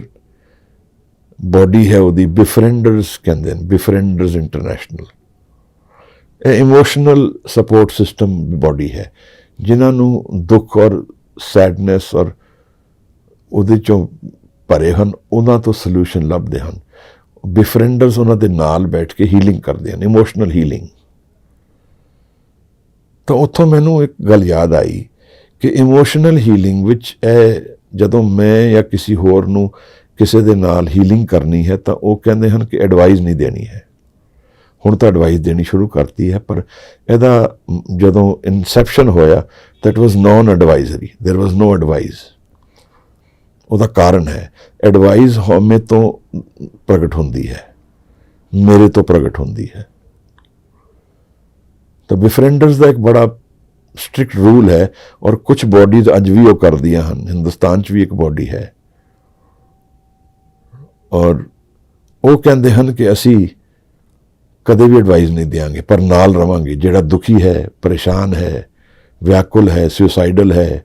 बॉडी है उसकी बिफरेंडर्स कहते हैं, Befrienders International. Emotional support system body है, जिन्होंने दुख और सैडनेस और ਉਹਦੇ 'ਚੋਂ ਭਰੇ ਹਨ, ਉਹਨਾਂ ਤੋਂ ਸੋਲਿਊਸ਼ਨ ਲੱਭਦੇ ਹਨ। ਬਿਫਰੈਂਡਰਸ ਉਹਨਾਂ ਦੇ ਨਾਲ ਬੈਠ ਕੇ ਹੀਲਿੰਗ ਕਰਦੇ ਹਨ, ਇਮੋਸ਼ਨਲ ਹੀਲਿੰਗ। ਤਾਂ ਉੱਥੋਂ ਮੈਨੂੰ ਇੱਕ ਗੱਲ ਯਾਦ ਆਈ ਕਿ ਇਮੋਸ਼ਨਲ ਹੀਲਿੰਗ ਵਿੱਚ ਇਹ ਜਦੋਂ ਮੈਂ ਜਾਂ ਕਿਸੇ ਹੋਰ ਨੂੰ ਕਿਸੇ ਦੇ ਨਾਲ ਹੀਲਿੰਗ ਕਰਨੀ ਹੈ ਤਾਂ ਉਹ ਕਹਿੰਦੇ ਹਨ ਕਿ ਐਡਵਾਈਸ ਨਹੀਂ ਦੇਣੀ ਹੈ। ਹੁਣ ਤਾਂ ਐਡਵਾਈਸ ਦੇਣੀ ਸ਼ੁਰੂ ਕਰਤੀ ਹੈ, ਪਰ ਇਹਦਾ ਜਦੋਂ ਇਨਸੈਪਸ਼ਨ ਹੋਇਆ ਦੈਟ ਵਾਜ਼ ਨੌਨ ਐਡਵਾਈਜ਼ਰੀ, ਦੇਰ ਵਾਜ਼ ਨੋ ਐਡਵਾਈਸ। ਉਹਦਾ ਕਾਰਨ ਹੈ ਐਡਵਾਈਸ ਹਉਮੈ ਤੋਂ ਪ੍ਰਗਟ ਹੁੰਦੀ ਹੈ, ਮੇਰੇ ਤੋਂ ਪ੍ਰਗਟ ਹੁੰਦੀ ਹੈ। ਤਾਂ ਬਿਫਰੈਂਡਰਸ ਦਾ ਇੱਕ ਬੜਾ ਸਟ੍ਰਿਕਟ ਰੂਲ ਹੈ, ਔਰ ਕੁਝ ਬੋਡੀਜ਼ ਅੱਜ ਵੀ ਉਹ ਕਰਦੀਆਂ ਹਨ। ਹਿੰਦੁਸਤਾਨ 'ਚ ਵੀ ਇੱਕ ਬੋਡੀ ਹੈ, ਔਰ ਉਹ ਕਹਿੰਦੇ ਹਨ ਕਿ ਅਸੀਂ ਕਦੇ ਵੀ ਐਡਵਾਈਸ ਨਹੀਂ ਦਿਆਂਗੇ, ਪਰ ਨਾਲ ਰਵਾਂਗੇ। ਜਿਹੜਾ ਦੁਖੀ ਹੈ, ਪਰੇਸ਼ਾਨ ਹੈ, ਵਿਆਕੁਲ ਹੈ, ਸੁਸਾਈਡਲ ਹੈ,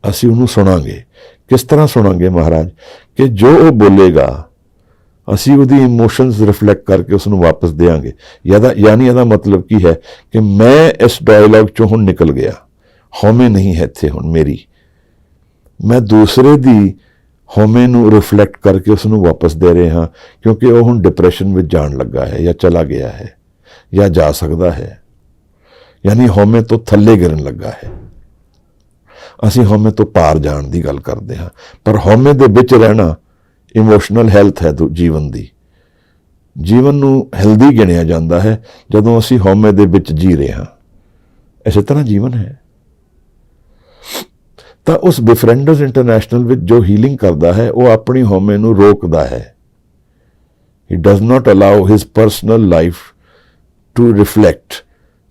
ਅਸੀਂ ਉਹਨੂੰ ਸੁਣਾਂਗੇ। ਕਿਸ ਤਰ੍ਹਾਂ ਸੁਣਾਂਗੇ ਮਹਾਰਾਜ? ਕਿ ਜੋ ਉਹ ਬੋਲੇਗਾ ਅਸੀਂ ਉਹਦੀ ਇਮੋਸ਼ਨਸ ਰਿਫਲੈਕਟ ਕਰਕੇ ਉਸ ਨੂੰ ਵਾਪਸ ਦੇਵਾਂਗੇ। ਯਾਨੀ ਇਹਦਾ ਮਤਲਬ ਕੀ ਹੈ ਕਿ ਮੈਂ ਇਸ ਡਾਇਲੌਗ 'ਚੋਂ ਹੁਣ ਨਿਕਲ ਗਿਆ, ਹਉਮੈ ਨਹੀਂ ਹੈ ਇੱਥੇ ਹੁਣ ਮੇਰੀ। ਮੈਂ ਦੂਸਰੇ ਦੀ ਹਉਮੈ ਨੂੰ ਰਿਫਲੈਕਟ ਕਰਕੇ ਉਸ ਨੂੰ ਵਾਪਸ ਦੇ ਰਹੇ ਹਾਂ, ਕਿਉਂਕਿ ਉਹ ਹੁਣ ਡਿਪਰੈਸ਼ਨ ਵਿੱਚ ਜਾਣ ਲੱਗਾ ਹੈ, ਜਾਂ ਚਲਾ ਗਿਆ ਹੈ, ਜਾਂ ਜਾ ਸਕਦਾ ਹੈ। ਯਾਨੀ ਹਉਮੈ ਤੋਂ ਥੱਲੇ ਗਿਰਨ ਲੱਗਾ ਹੈ। ਅਸੀਂ ਹਉਮੈ ਤੋਂ ਪਾਰ ਜਾਣ ਦੀ ਗੱਲ ਕਰਦੇ ਹਾਂ, ਪਰ ਹਉਮੈ ਦੇ ਵਿੱਚ ਰਹਿਣਾ ਇਮੋਸ਼ਨਲ ਹੈਲਥ ਹੈ ਜੀਵਨ ਦੀ। ਜੀਵਨ ਨੂੰ ਹੈਲਦੀ ਗਿਣਿਆ ਜਾਂਦਾ ਹੈ ਜਦੋਂ ਅਸੀਂ ਹਉਮੈ ਦੇ ਵਿੱਚ ਜੀ ਰਹੇ ਹਾਂ। ਇਸੇ ਤਰ੍ਹਾਂ ਜੀਵਨ ਹੈ। ਤਾਂ ਉਸ ਬਿਫਰੈਂਡਰਸ ਇੰਟਰਨੈਸ਼ਨਲ ਵਿੱਚ ਜੋ ਹੀਲਿੰਗ ਕਰਦਾ ਹੈ ਉਹ ਆਪਣੀ ਹਉਮੈ ਨੂੰ ਰੋਕਦਾ ਹੈ। He does not allow his personal life to reflect.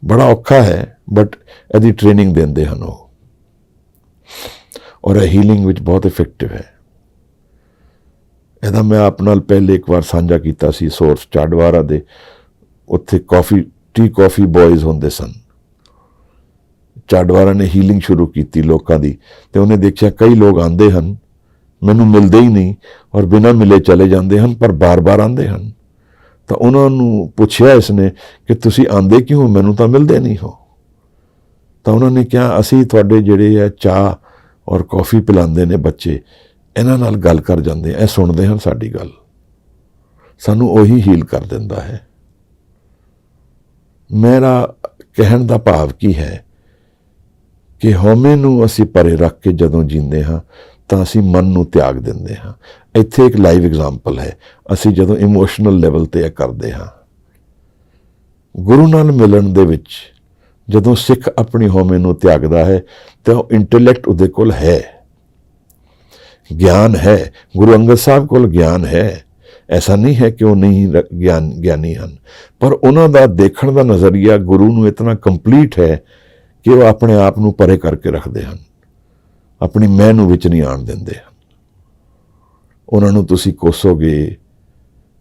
ਬੜਾ ਔਖਾ ਹੈ, ਬਟ ਇਹਦੀ ਟ੍ਰੇਨਿੰਗ ਦਿੰਦੇ ਹਨ ਉਹ, ਔਰ ਇਹ ਹੀਲਿੰਗ ਵਿੱਚ ਬਹੁਤ ਇਫੈਕਟਿਵ ਹੈ। ਇਹਦਾ ਮੈਂ ਆਪ ਨਾਲ ਪਹਿਲੇ ਇੱਕ ਵਾਰ ਸਾਂਝਾ ਕੀਤਾ ਸੀ ਸੋਰਸ ਚਾਡਵਾਰਾ ਦੇ। ਉੱਥੇ ਟੀ ਕਾਫੀ ਬॉयਜ਼ ਹੁੰਦੇ ਸਨ। ਚਾਡਵਾਰਾ ਨੇ ਹੀਲਿੰਗ ਸ਼ੁਰੂ ਕੀਤੀ ਲੋਕਾਂ ਦੀ, ਤੇ ਉਹਨੇ ਦੇਖਿਆ ਕਈ ਲੋਕ ਆਉਂਦੇ ਹਨ, ਮੈਨੂੰ ਮਿਲਦੇ ਹੀ ਨਹੀਂ, ਔਰ ਬਿਨਾਂ ਮਿਲੇ ਚਲੇ ਜਾਂਦੇ ਹਨ, ਪਰ ਬਾਰ-ਬਾਰ ਆਉਂਦੇ ਹਨ। ਤਾਂ ਉਹਨਾਂ ਨੂੰ ਪੁੱਛਿਆ ਇਸਨੇ ਕਿ ਤੁਸੀਂ ਆਉਂਦੇ ਕਿਉਂ, ਮੈਨੂੰ ਤਾਂ ਮਿਲਦੇ ਨਹੀਂ ਹੋ। ਤਾਂ ਉਹਨਾਂ ਨੇ ਕਿਹਾ ਅਸੀਂ ਤੁਹਾਡੇ ਜਿਹੜੇ ਆ ਚਾਹ ਔਰ ਕੌਫੀ ਪਿਲਾਉਂਦੇ ਨੇ ਬੱਚੇ, ਇਹਨਾਂ ਨਾਲ ਗੱਲ ਕਰ ਜਾਂਦੇ, ਇਹ ਸੁਣਦੇ ਹਨ ਸਾਡੀ ਗੱਲ, ਸਾਨੂੰ ਉਹੀ ਹੀਲ ਕਰ ਦਿੰਦਾ ਹੈ। ਮੇਰਾ ਕਹਿਣ ਦਾ ਭਾਵ ਕੀ ਹੈ ਕਿ ਹਉਮੈ ਨੂੰ ਅਸੀਂ ਪਰੇ ਰੱਖ ਕੇ ਜਦੋਂ ਜੀਂਦੇ ਹਾਂ ਤਾਂ ਅਸੀਂ ਮਨ ਨੂੰ ਤਿਆਗ ਦਿੰਦੇ ਹਾਂ। ਇੱਥੇ ਇੱਕ ਲਾਈਵ ਐਗਜ਼ਾਮਪਲ ਹੈ। ਅਸੀਂ ਜਦੋਂ ਇਮੋਸ਼ਨਲ ਲੈਵਲ ਤੇ ਇਹ ਕਰਦੇ ਹਾਂ, ਗੁਰੂ ਨਾਲ ਮਿਲਣ ਦੇ ਵਿੱਚ ਜਦੋਂ ਸਿੱਖ ਆਪਣੀ ਹਉਮੈ ਨੂੰ ਤਿਆਗਦਾ ਹੈ ਤਾਂ ਉਹ ਇੰਟੈਲੈਕਟ ਉਹਦੇ ਕੋਲ ਹੈ, ਗਿਆਨ ਹੈ। ਗੁਰੂ ਅੰਗਦ ਸਾਹਿਬ ਕੋਲ ਗਿਆਨ ਹੈ, ਐਸਾ ਨਹੀਂ ਹੈ ਕਿ ਉਹ ਨਹੀਂ ਗਿਆਨੀ ਹਨ, ਪਰ ਉਹਨਾਂ ਦਾ ਦੇਖਣ ਦਾ ਨਜ਼ਰੀਆ ਗੁਰੂ ਨੂੰ ਇਤਨਾ ਕੰਪਲੀਟ ਹੈ ਕਿ ਉਹ ਆਪਣੇ ਆਪ ਨੂੰ ਪਰੇ ਕਰਕੇ ਰੱਖਦੇ ਹਨ, ਆਪਣੀ ਮੈਂ ਨੂੰ ਵਿੱਚ ਨਹੀਂ ਆਉਣ ਦਿੰਦੇ ਹਨ। ਉਹਨਾਂ ਨੂੰ ਤੁਸੀਂ ਕੋਸੋਗੇ,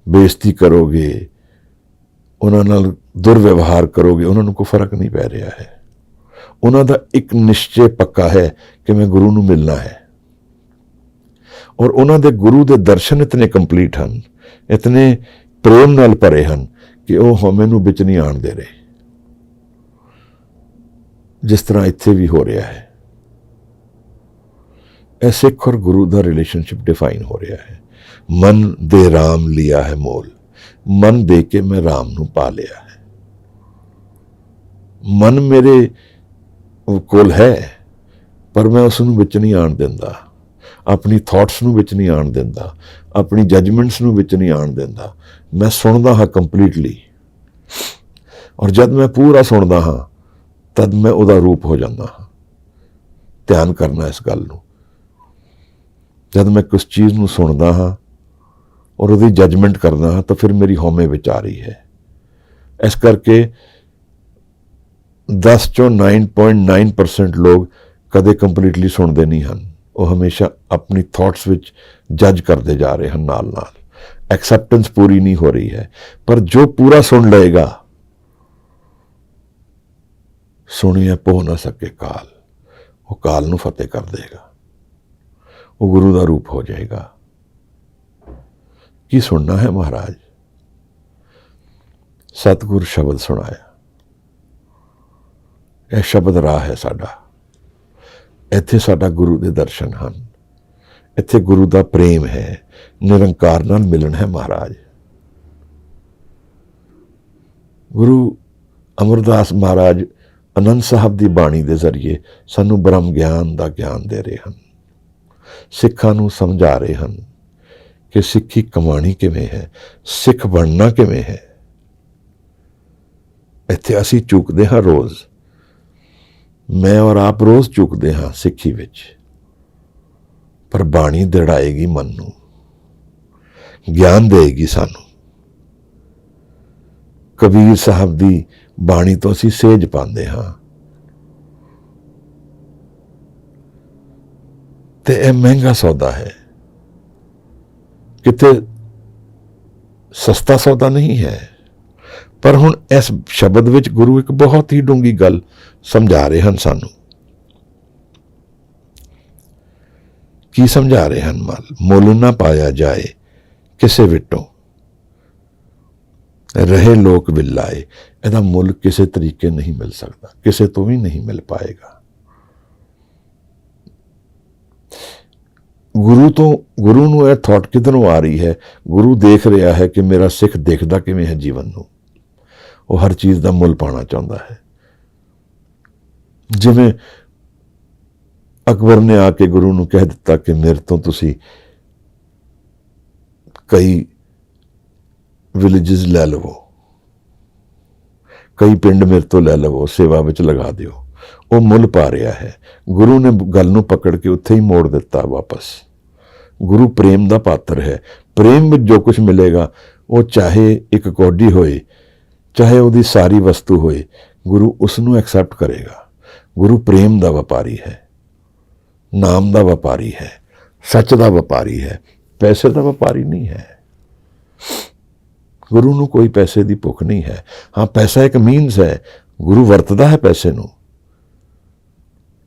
ਬੇਇੱਜ਼ਤੀ ਕਰੋਗੇ, ਉਹਨਾਂ ਨਾਲ ਦੁਰਵਿਵਹਾਰ ਕਰੋਗੇ, ਉਹਨਾਂ ਨੂੰ ਕੋਈ ਫਰਕ ਨਹੀਂ ਪੈ ਰਿਹਾ ਹੈ। ਉਹਨਾਂ ਦਾ ਇੱਕ ਨਿਸ਼ਚੇ ਪੱਕਾ ਹੈ ਕਿ ਮੈਂ ਗੁਰੂ ਨੂੰ ਮਿਲਣਾ ਹੈ, ਔਰ ਉਹਨਾਂ ਦੇ ਗੁਰੂ ਦੇ ਦਰਸ਼ਨ ਇਤਨੇ ਕੰਪਲੀਟ ਹਨ, ਇਤਨੇ ਪ੍ਰੇਮ ਨਾਲ ਭਰੇ ਹਨ ਕਿ ਉਹ ਹਉਮੈ ਨੂੰ ਵਿੱਚ ਨਹੀਂ ਆਉਣ ਦੇ ਰਹੇ, ਜਿਸ ਤਰ੍ਹਾਂ ਇੱਥੇ ਵੀ ਹੋ ਰਿਹਾ ਹੈ। ਇਹ ਸਿੱਖ ਔਰ ਗੁਰੂ ਦਾ ਰਿਲੇਸ਼ਨਸ਼ਿਪ ਡਿਫਾਈਨ ਹੋ ਰਿਹਾ ਹੈ। ਮਨ ਦੇ ਰਾਮ ਲਿਆ ਹੈ ਮੋਲ, ਮਨ ਦੇ ਕੇ ਮੈਂ ਰਾਮ ਨੂੰ ਪਾ ਲਿਆ ਹੈ। ਮਨ ਮੇਰੇ ਕੋਲ ਹੈ, ਪਰ ਮੈਂ ਉਸ ਨੂੰ ਵਿੱਚ ਨਹੀਂ ਆਉਣ ਦਿੰਦਾ, ਆਪਣੀ ਥਾਟਸ ਨੂੰ ਵਿੱਚ ਨਹੀਂ ਆਉਣ ਦਿੰਦਾ, ਆਪਣੀ ਜਜਮੈਂਟਸ ਨੂੰ ਵਿੱਚ ਨਹੀਂ ਆਉਣ ਦਿੰਦਾ। ਮੈਂ ਸੁਣਦਾ ਹਾਂ ਕੰਪਲੀਟਲੀ, ਔਰ ਜਦ ਮੈਂ ਪੂਰਾ ਸੁਣਦਾ ਹਾਂ ਤਦ ਮੈਂ ਉਹਦਾ ਰੂਪ ਹੋ ਜਾਂਦਾ ਹਾਂ। ਧਿਆਨ ਕਰਨਾ ਇਸ ਗੱਲ ਨੂੰ। ਜਦ ਮੈਂ ਕੁਝ ਚੀਜ਼ ਨੂੰ ਸੁਣਦਾ ਹਾਂ ਔਰ ਉਹਦੀ ਜਜਮੈਂਟ ਕਰਦਾ ਹਾਂ ਤਾਂ ਫਿਰ ਮੇਰੀ ਹਉਮੈ ਵਿੱਚ ਆ ਰਹੀ ਹੈ। ਇਸ ਕਰਕੇ 10 ਚੋਂ 9.9% ਲੋਕ ਕਦੇ ਕੰਪਲੀਟਲੀ ਸੁਣਦੇ ਨਹੀਂ ਹਨ। ਉਹ ਹਮੇਸ਼ਾ ਆਪਣੀ ਥਾਟਸ ਵਿੱਚ ਜੱਜ ਕਰਦੇ ਜਾ ਰਹੇ ਹਨ, ਨਾਲ ਨਾਲ ਐਕਸੈਪਟੈਂਸ ਪੂਰੀ ਨਹੀਂ ਹੋ ਰਹੀ ਹੈ। ਪਰ ਜੋ ਪੂਰਾ ਸੁਣ ਲਏਗਾ, ਸੁਣਿਆ ਪੋ ਨਾ ਸਕੇ ਕਾਲ, ਉਹ ਕਾਲ ਨੂੰ ਫਤਿਹ ਕਰ ਦੇਗਾ, ਉਹ ਗੁਰੂ ਦਾ ਰੂਪ ਹੋ ਜਾਏਗਾ। ਕੀ ਸੁਣਨਾ ਹੈ ਮਹਾਰਾਜ? ਸਤਿਗੁਰ ਸ਼ਬਦ ਸੁਣਾਇਆ। ਇਹ ਸ਼ਬਦ ਰਾਹ ਹੈ ਸਾਡਾ। ਇੱਥੇ ਸਾਡਾ ਗੁਰੂ ਦੇ ਦਰਸ਼ਨ ਹਨ। ਇੱਥੇ ਗੁਰੂ ਦਾ ਪ੍ਰੇਮ ਹੈ, ਨਿਰੰਕਾਰ ਨਾਲ ਮਿਲਣ ਹੈ ਮਹਾਰਾਜ। ਗੁਰੂ ਅਮਰਦਾਸ ਮਹਾਰਾਜ ਆਨੰਦ ਸਾਹਿਬ ਦੀ ਬਾਣੀ ਦੇ ਜ਼ਰੀਏ ਸਾਨੂੰ ਬ੍ਰਹਮ ਗਿਆਨ ਦਾ ਗਿਆਨ ਦੇ ਰਹੇ ਹਨ, ਸਿੱਖਾਂ ਨੂੰ ਸਮਝਾ ਰਹੇ ਹਨ ਕਿ ਸਿੱਖੀ ਕਮਾਣੀ ਕਿਵੇਂ ਹੈ, ਸਿੱਖ ਬਣਨਾ ਕਿਵੇਂ ਹੈ। ਇੱਥੇ ਅਸੀਂ ਚੁੱਕਦੇ ਹਾਂ ਰੋਜ਼, ਮੈਂ ਔਰ ਆਪ ਰੋਜ਼ ਚੁੱਕਦੇ ਹਾਂ ਸਿੱਖੀ ਵਿੱਚ, ਪਰ ਬਾਣੀ ਦ੍ਰਿੜਾਏਗੀ ਮਨ ਨੂੰ, ਗਿਆਨ ਦੇਗੀ ਸਾਨੂੰ। ਕਬੀਰ ਸਾਹਿਬ ਦੀ ਬਾਣੀ ਤੋਂ ਅਸੀਂ ਸੇਧ ਪਾਉਂਦੇ ਹਾਂ, ਤੇ ਇਹ ਮਹਿੰਗਾ ਸੌਦਾ ਹੈ, ਕਿਤੇ ਸਸਤਾ ਸੌਦਾ ਨਹੀਂ ਹੈ। ਪਰ ਹੁਣ ਇਸ ਸ਼ਬਦ ਵਿੱਚ ਗੁਰੂ ਇੱਕ ਬਹੁਤ ਹੀ ਡੂੰਘੀ ਗੱਲ ਸਮਝਾ ਰਹੇ ਹਨ ਸਾਨੂੰ। ਕੀ ਸਮਝਾ ਰਹੇ ਹਨ? ਮੁੱਲ ਨਾ ਪਾਇਆ ਜਾਏ ਕਿਸੇ ਵਿਟੋਂ, ਰਹੇ ਲੋਕ ਵਿਲਾਏ। ਇਹਦਾ ਮੁੱਲ ਕਿਸੇ ਤਰੀਕੇ ਨਹੀਂ ਮਿਲ ਸਕਦਾ, ਕਿਸੇ ਤੋਂ ਵੀ ਨਹੀਂ ਮਿਲ ਪਾਏਗਾ। ਗੁਰੂ ਨੂੰ ਇਹ ਥਾਟ ਕਿੱਧਰੋਂ ਆ ਰਹੀ ਹੈ? ਗੁਰੂ ਦੇਖ ਰਿਹਾ ਹੈ ਕਿ ਮੇਰਾ ਸਿੱਖ ਦੇਖਦਾ ਕਿਵੇਂ ਹੈ ਜੀਵਨ ਨੂੰ। ਉਹ ਹਰ ਚੀਜ਼ ਦਾ ਮੁੱਲ ਪਾਉਣਾ ਚਾਹੁੰਦਾ ਹੈ। ਜਿਵੇਂ ਅਕਬਰ ਨੇ ਆ ਕੇ ਗੁਰੂ ਨੂੰ ਕਹਿ ਦਿੱਤਾ ਕਿ ਮੇਰੇ ਤੋਂ ਤੁਸੀਂ ਕਈ ਵਿਲੇजेस ਲੈ ਲਵੋ, ਕਈ ਪਿੰਡ ਮੇਰੇ ਤੋਂ ਲੈ ਲਵੋ, ਸੇਵਾ ਵਿੱਚ ਲਗਾ ਦਿਓ। ਉਹ ਮੁੱਲ ਪਾ ਰਿਹਾ ਹੈ। ਗੁਰੂ ਨੇ ਗੱਲ ਨੂੰ ਪਕੜ ਕੇ ਉੱਥੇ ਹੀ ਮੋੜ ਦਿੱਤਾ ਵਾਪਸ। ਗੁਰੂ ਪ੍ਰੇਮ ਦਾ ਪਾਤਰ ਹੈ। ਪ੍ਰੇਮ ਵਿੱਚ ਜੋ ਕੁਝ ਮਿਲੇਗਾ, ਉਹ ਚਾਹੇ ਇੱਕ ਕੌਡੀ ਹੋਏ, ਚਾਹੇ ਉਹਦੀ ਸਾਰੀ ਵਸਤੂ ਹੋਏ, ਗੁਰੂ ਉਸ ਨੂੰ ਐਕਸੈਪਟ ਕਰੇਗਾ। ਗੁਰੂ ਪ੍ਰੇਮ ਦਾ ਵਪਾਰੀ ਹੈ, ਨਾਮ ਦਾ ਵਪਾਰੀ ਹੈ, ਸੱਚ ਦਾ ਵਪਾਰੀ ਹੈ, ਪੈਸੇ ਦਾ ਵਪਾਰੀ ਨਹੀਂ ਹੈ। ਗੁਰੂ ਨੂੰ ਕੋਈ ਪੈਸੇ ਦੀ ਭੁੱਖ ਨਹੀਂ ਹੈ। ਹਾਂ, ਪੈਸਾ ਇੱਕ ਮੀਨਸ ਹੈ, ਗੁਰੂ ਵਰਤਦਾ ਹੈ ਪੈਸੇ ਨੂੰ,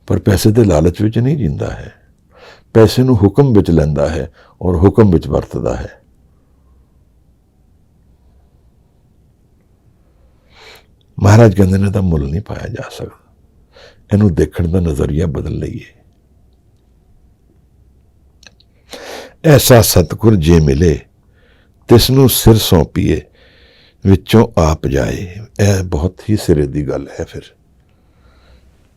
ਪਰ ਪੈਸੇ ਦੇ ਲਾਲਚ ਵਿੱਚ ਨਹੀਂ ਜਿੰਦਾ ਹੈ। ਪੈਸੇ ਨੂੰ ਹੁਕਮ ਵਿੱਚ ਲੈਂਦਾ ਹੈ ਔਰ ਹੁਕਮ ਵਿੱਚ ਵਰਤਦਾ ਹੈ। ਮਹਾਰਾਜ ਕਹਿੰਦੇ ਨੇ ਤਾਂ ਮੁੱਲ ਨਹੀਂ ਪਾਇਆ ਜਾ ਸਕਦਾ। ਇਹਨੂੰ ਦੇਖਣ ਦਾ ਨਜ਼ਰੀਆ ਬਦਲ ਲਈਏ। ਐਸਾ ਸਤਿਗੁਰ ਜੇ ਮਿਲੇ, ਤਿਸ ਨੂੰ ਸਿਰ ਸੌਂਪੀਏ, ਵਿੱਚੋਂ ਆਪ ਜਾਏ। ਇਹ ਬਹੁਤ ਹੀ ਸਿਰੇ ਦੀ ਗੱਲ ਹੈ। ਫਿਰ